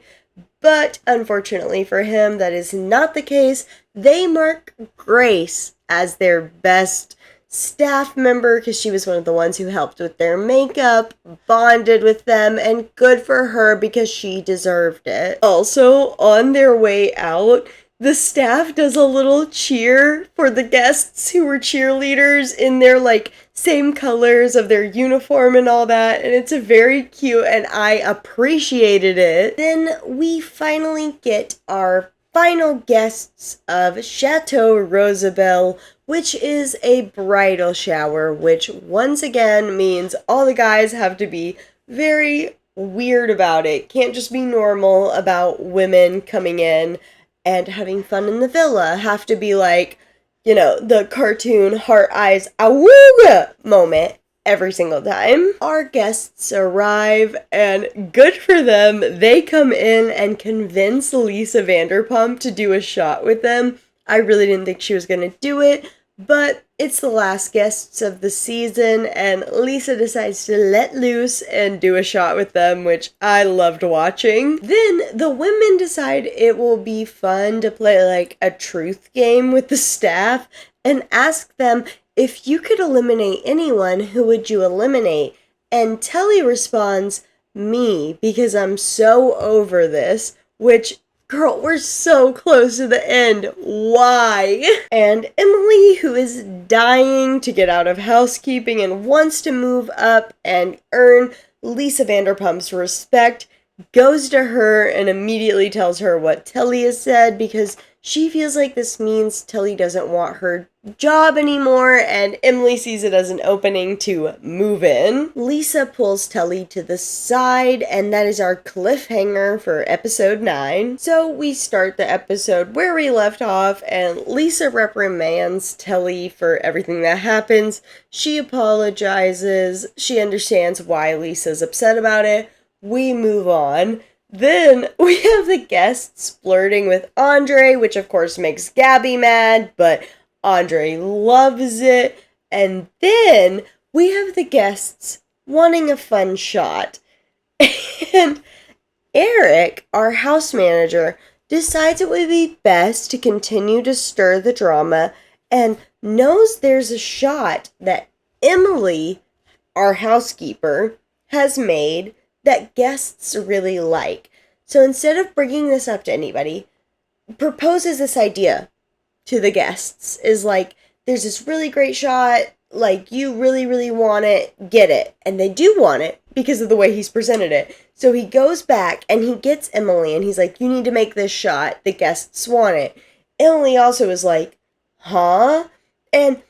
But unfortunately for him, that is not the case. They mark Grace as their best staff member because she was one of the ones who helped with their makeup, bonded with them, and good for her because she deserved it. Also, on their way out, the staff does a little cheer for the guests who were cheerleaders in their, like, same colors of their uniform and all that, and it's very cute, and I appreciated it. Then we finally get our final guests of Château Rosabelle, which is a bridal shower, which once again means all the guys have to be very weird about it. Can't just be normal about women coming in and having fun in the villa. Have to be like, you know, the cartoon heart eyes awooga moment every single time. Our guests arrive, and good for them, they come in and convince Lisa Vanderpump to do a shot with them. I really didn't think she was gonna do it, but it's the last guests of the season, and Lisa decides to let loose and do a shot with them, which I loved watching. Then the women decide it will be fun to play like a truth game with the staff and ask them, if you could eliminate anyone, who would you eliminate? And Telly responds, me, because I'm so over this, which, girl, we're so close to the end. Why? And Emily, who is dying to get out of housekeeping and wants to move up and earn Lisa Vanderpump's respect, goes to her and immediately tells her what Telly has said, because she feels like this means Telly doesn't want her job anymore, and Emily sees it as an opening to move in. Lisa pulls Telly to the side, and that is our cliffhanger for episode 9. So we start the episode where we left off, and Lisa reprimands Telly for everything that happens. She apologizes. She understands why Lisa's upset about it. We move on. Then we have the guests flirting with Andre, which of course makes Gabby mad, but Andre loves it. And then we have the guests wanting a fun shot. And Eric, our house manager, decides it would be best to continue to stir the drama and knows there's a shot that Emily, our housekeeper, has made that guests really like. So instead of bringing this up to anybody, proposes this idea to the guests. Is like, there's this really great shot, like, you really, really want it, get it. And they do want it because of the way he's presented it. So he goes back and he gets Emily and he's like, you need to make this shot, the guests want it. Emily also is like, huh? And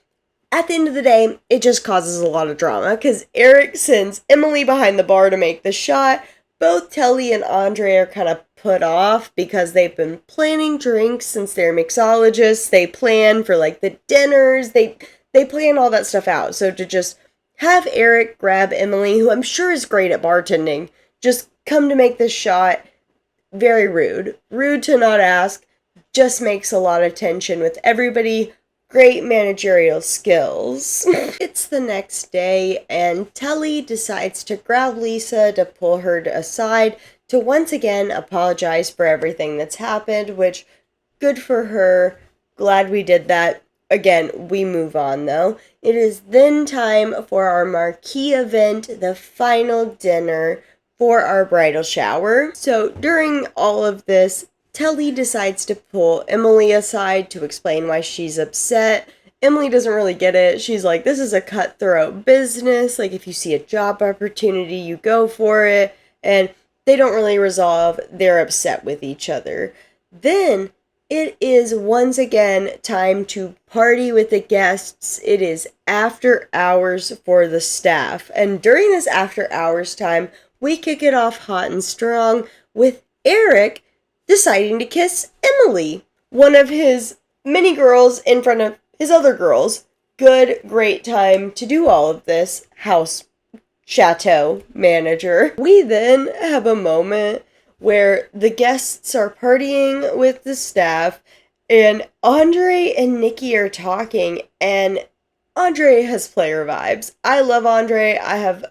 at the end of the day, it just causes a lot of drama because Eric sends Emily behind the bar to make the shot. Both Telly and Andre are kind of put off because they've been planning drinks since they're mixologists. They plan for like the dinners. They plan all that stuff out. So to just have Eric grab Emily, who I'm sure is great at bartending, just come to make this shot, very rude. Rude to not ask. just makes a lot of tension with everybody. Great managerial skills. It's the next day, and Telly decides to grab Lisa to pull her aside to once again apologize for everything that's happened, which, good for her. Glad we did that. Again, we move on though. It is then time for our marquee event, the final dinner for our bridal shower. So during all of this, Telly decides to pull Emily aside to explain why she's upset. Emily doesn't really get it. She's like, this is a cutthroat business. Like, if you see a job opportunity, you go for it. And they don't really resolve. They're upset with each other. Then it is once again time to party with the guests. It is after hours for the staff. And during this after hours time, we kick it off hot and strong with Eric deciding to kiss Emily, one of his many girls in front of his other girls. Good, great time to do all of this. House chateau manager. We then have a moment where the guests are partying with the staff, and Andre and Nikki are talking, and Andre has player vibes. I love Andre. I have,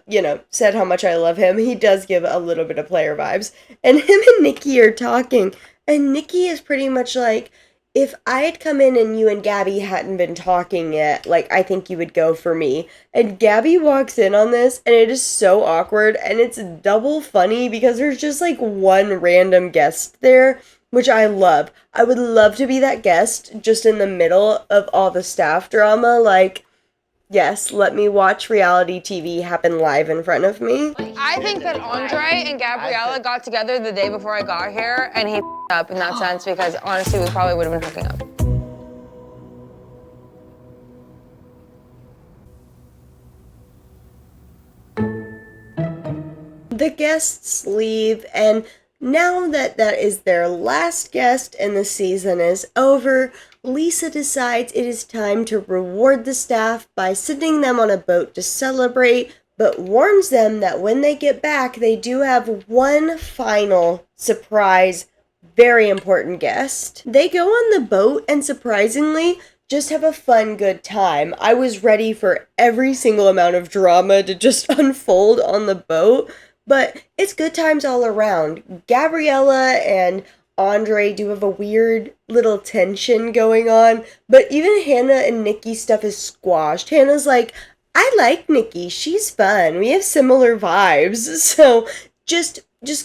said how much I love him. He does give a little bit of player vibes. And him and Nikki are talking, and Nikki is pretty much like, if I had come in and you and Gabby hadn't been talking yet, like, I think you would go for me. And Gabby walks in on this, and it is so awkward, and it's double funny because there's just, like, one random guest there, which I love. I would love to be that guest just in the middle of all the staff drama, like, yes, let me watch reality TV happen live in front of me. I think that Andre and Gabriella got together the day before I got here, and he up in that sense because honestly, we probably would have been hooking up. The guests leave, and now that is their last guest and the season is over, Lisa decides it is time to reward the staff by sending them on a boat to celebrate, but warns them that when they get back, they do have one final surprise, very important guest. They go on the boat and surprisingly just have a fun, good time. I was ready for every single amount of drama to just unfold on the boat, but it's good times all around. Gabriella and Andre do have a weird little tension going on, but even Hannah and Nikki stuff is squashed. Hannah's like, I like Nikki, she's fun, we have similar vibes, so just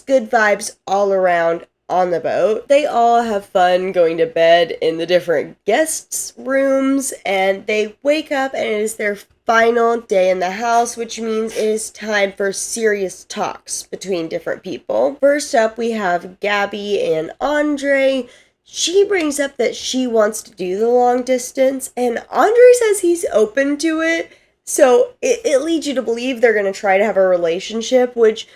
good vibes all around on the boat. They all have fun going to bed in the different guests' rooms, and they wake up and it is their final day in the house, which means it is time for serious talks between different people. First up, we have Gabby and Andre. She brings up that she wants to do the long distance, and Andre says he's open to it, so it leads you to believe they're going to try to have a relationship, which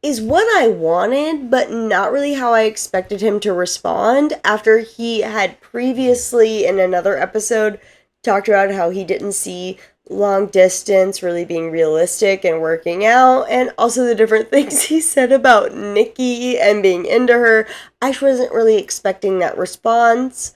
is what I wanted, but not really how I expected him to respond after he had previously in another episode talked about how he didn't see long distance really being realistic and working out, and also the different things he said about Nikki and being into her. I wasn't really expecting that response,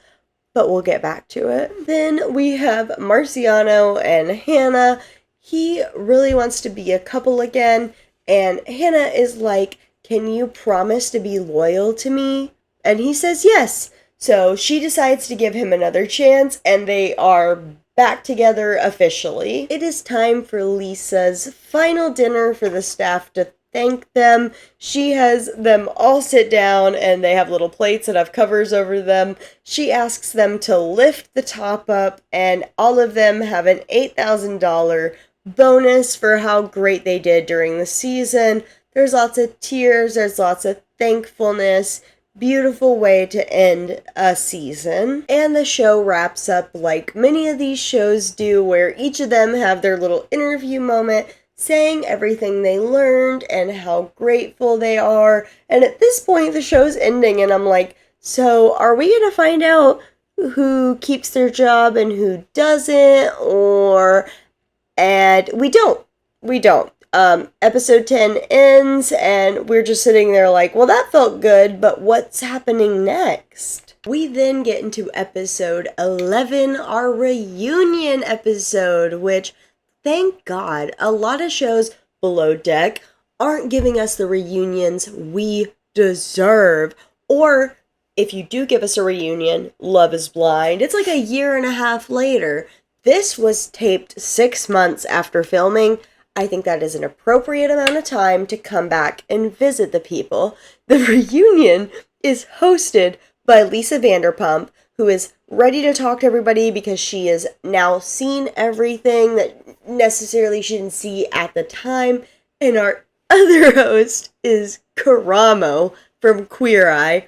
but we'll get back to it. Then we have Marciano and Hannah. He really wants to be a couple again, and Hannah is like, can you promise to be loyal to me? And he says yes. So she decides to give him another chance, and they are back together officially. It is time for Lisa's final dinner for the staff to thank them. She has them all sit down, and they have little plates that have covers over them. She asks them to lift the top up, and all of them have an $8,000 bonus for how great they did during the season. There's lots of tears, there's lots of thankfulness. Beautiful way to end a season. And the show wraps up like many of these shows do, where each of them have their little interview moment saying everything they learned and how grateful they are. And at this point, the show's ending, and I'm like, so are we gonna find out who keeps their job and who doesn't? And we don't. Episode 10 ends, and we're just sitting there like, well, that felt good, but what's happening next? We then get into episode 11, our reunion episode, which, thank God, a lot of shows below deck aren't giving us the reunions we deserve. Or, if you do give us a reunion, Love is Blind, it's like a year and a half later. This was taped 6 months after filming. I think that is an appropriate amount of time to come back and visit the people. The reunion is hosted by Lisa Vanderpump, who is ready to talk to everybody because she has now seen everything that necessarily she didn't see at the time. And our other host is Karamo from Queer Eye.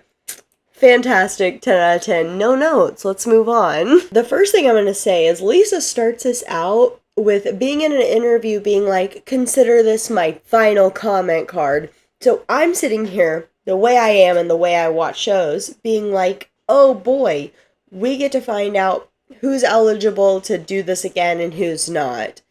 Fantastic, 10 out of 10. No notes, let's move on. The first thing I'm going to say is Lisa starts us out with being in an interview being like, consider this my final comment card. So I'm sitting here, the way I am and the way I watch shows, being like, oh boy, we get to find out who's eligible to do this again and who's not.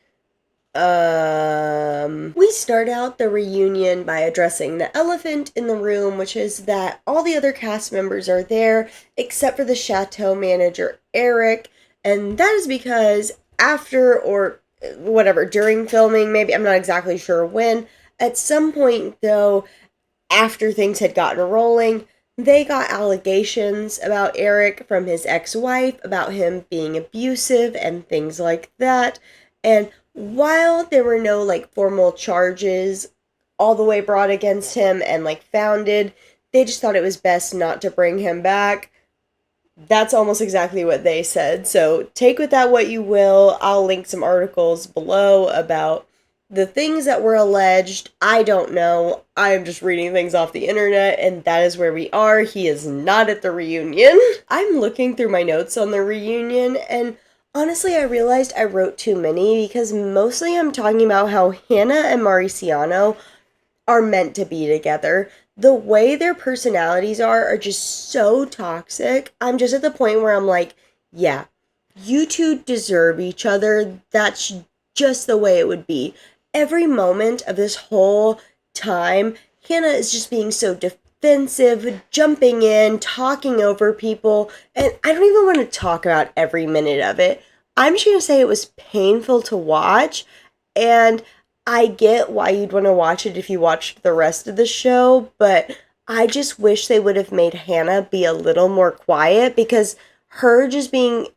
We start out the reunion by addressing the elephant in the room, which is that all the other cast members are there except for the chateau manager, Eric, and that is because after or whatever, during filming, maybe, I'm not exactly sure when, at some point though, after things had gotten rolling, they got allegations about Eric from his ex-wife, about him being abusive and things like that, and while there were no, like, formal charges all the way brought against him and, like, founded, they just thought it was best not to bring him back. That's almost exactly what they said. So take with that what you will. I'll link some articles below about the things that were alleged. I don't know. I'm just reading things off the internet, and that is where we are. He is not at the reunion. I'm looking through my notes on the reunion, and honestly, I realized I wrote too many because mostly I'm talking about how Hannah and Marciano are meant to be together. The way their personalities are just so toxic. I'm just at the point where I'm like, yeah, you two deserve each other. That's just the way it would be. Every moment of this whole time, Hannah is just being so defensive, jumping in, talking over people, and I don't even want to talk about every minute of it. I'm just going to say it was painful to watch, and I get why you'd want to watch it if you watched the rest of the show, but I just wish they would have made Hannah be a little more quiet, because her just being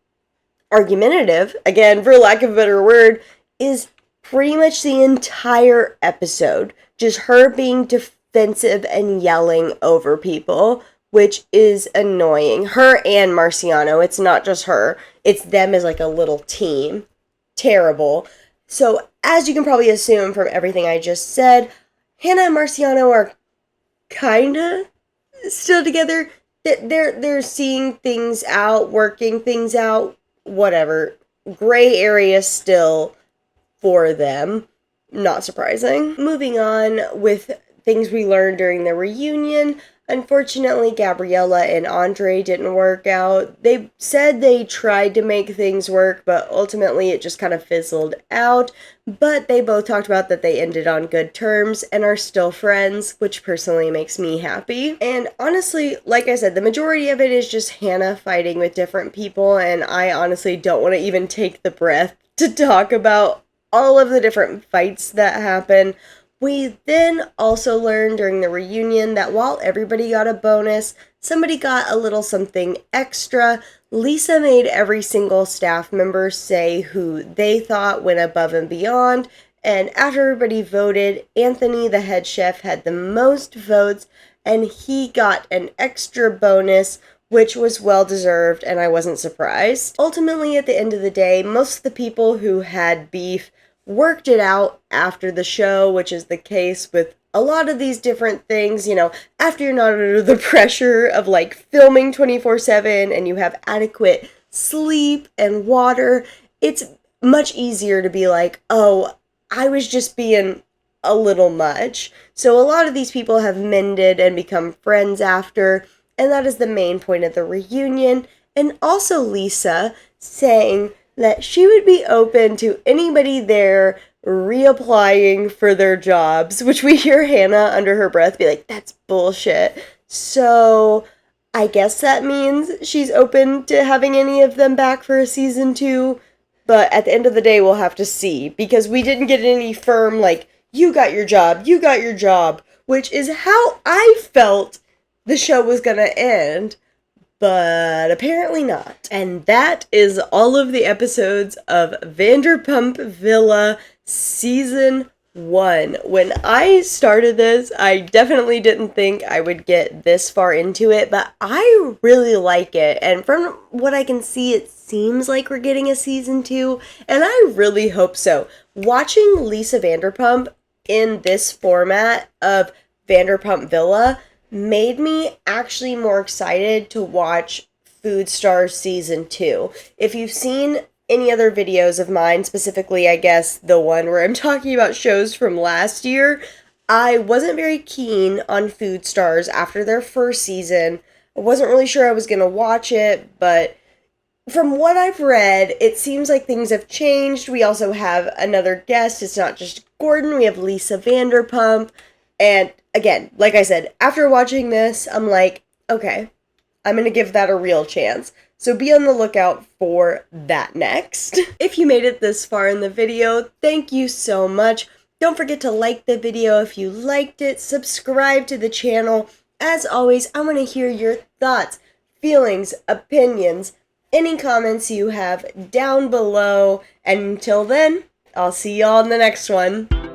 argumentative, again, for lack of a better word, is pretty much the entire episode. Just her being defensive and yelling over people, which is annoying. Her and Marciano, it's not just her. It's them as like a little team. Terrible. So, as you can probably assume from everything I just said, Hannah and Marciano are kinda still together. They're seeing things out, working things out, whatever. Gray area still for them. Not surprising. Moving on with things we learned during the reunion. Unfortunately, Gabriella and Andre didn't work out. They said they tried to make things work, but ultimately it just kind of fizzled out. But they both talked about that they ended on good terms and are still friends, which personally makes me happy. And honestly, like I said, the majority of it is just Hannah fighting with different people, and I honestly don't want to even take the breath to talk about all of the different fights that happen. We then also learned during the reunion that while everybody got a bonus, somebody got a little something extra. Lisa made every single staff member say who they thought went above and beyond, and after everybody voted, Anthony, the head chef, had the most votes, and he got an extra bonus, which was well-deserved, and I wasn't surprised. Ultimately, at the end of the day, most of the people who had beef worked it out after the show, which is the case with a lot of these different things. You know, after you're not under the pressure of like filming 24/7 and you have adequate sleep and water, it's much easier to be like, oh, I was just being a little much. So a lot of these people have mended and become friends after, and that is the main point of the reunion. And also Lisa saying that she would be open to anybody there reapplying for their jobs, which we hear Hannah under her breath be like, that's bullshit. So I guess that means she's open to having any of them back for a season 2. But at the end of the day, we'll have to see. Because we didn't get any firm, like, you got your job. Which is how I felt the show was gonna end. But apparently not. And that is all of the episodes of Vanderpump Villa Season 1. When I started this, I definitely didn't think I would get this far into it, but I really like it. And from what I can see, it seems like we're getting a Season 2, and I really hope so. Watching Lisa Vanderpump in this format of Vanderpump Villa made me actually more excited to watch Food Stars Season 2. If you've seen any other videos of mine, specifically, I guess, the one where I'm talking about shows from last year, I wasn't very keen on Food Stars after their first season. I wasn't really sure I was going to watch it, but from what I've read, it seems like things have changed. We also have another guest. It's not just Gordon. We have Lisa Vanderpump. And again, like I said, after watching this, I'm like, okay, I'm going to give that a real chance. So be on the lookout for that next. If you made it this far in the video, thank you so much. Don't forget to like the video if you liked it. Subscribe to the channel. As always, I want to hear your thoughts, feelings, opinions, any comments you have down below. And until then, I'll see y'all in the next one.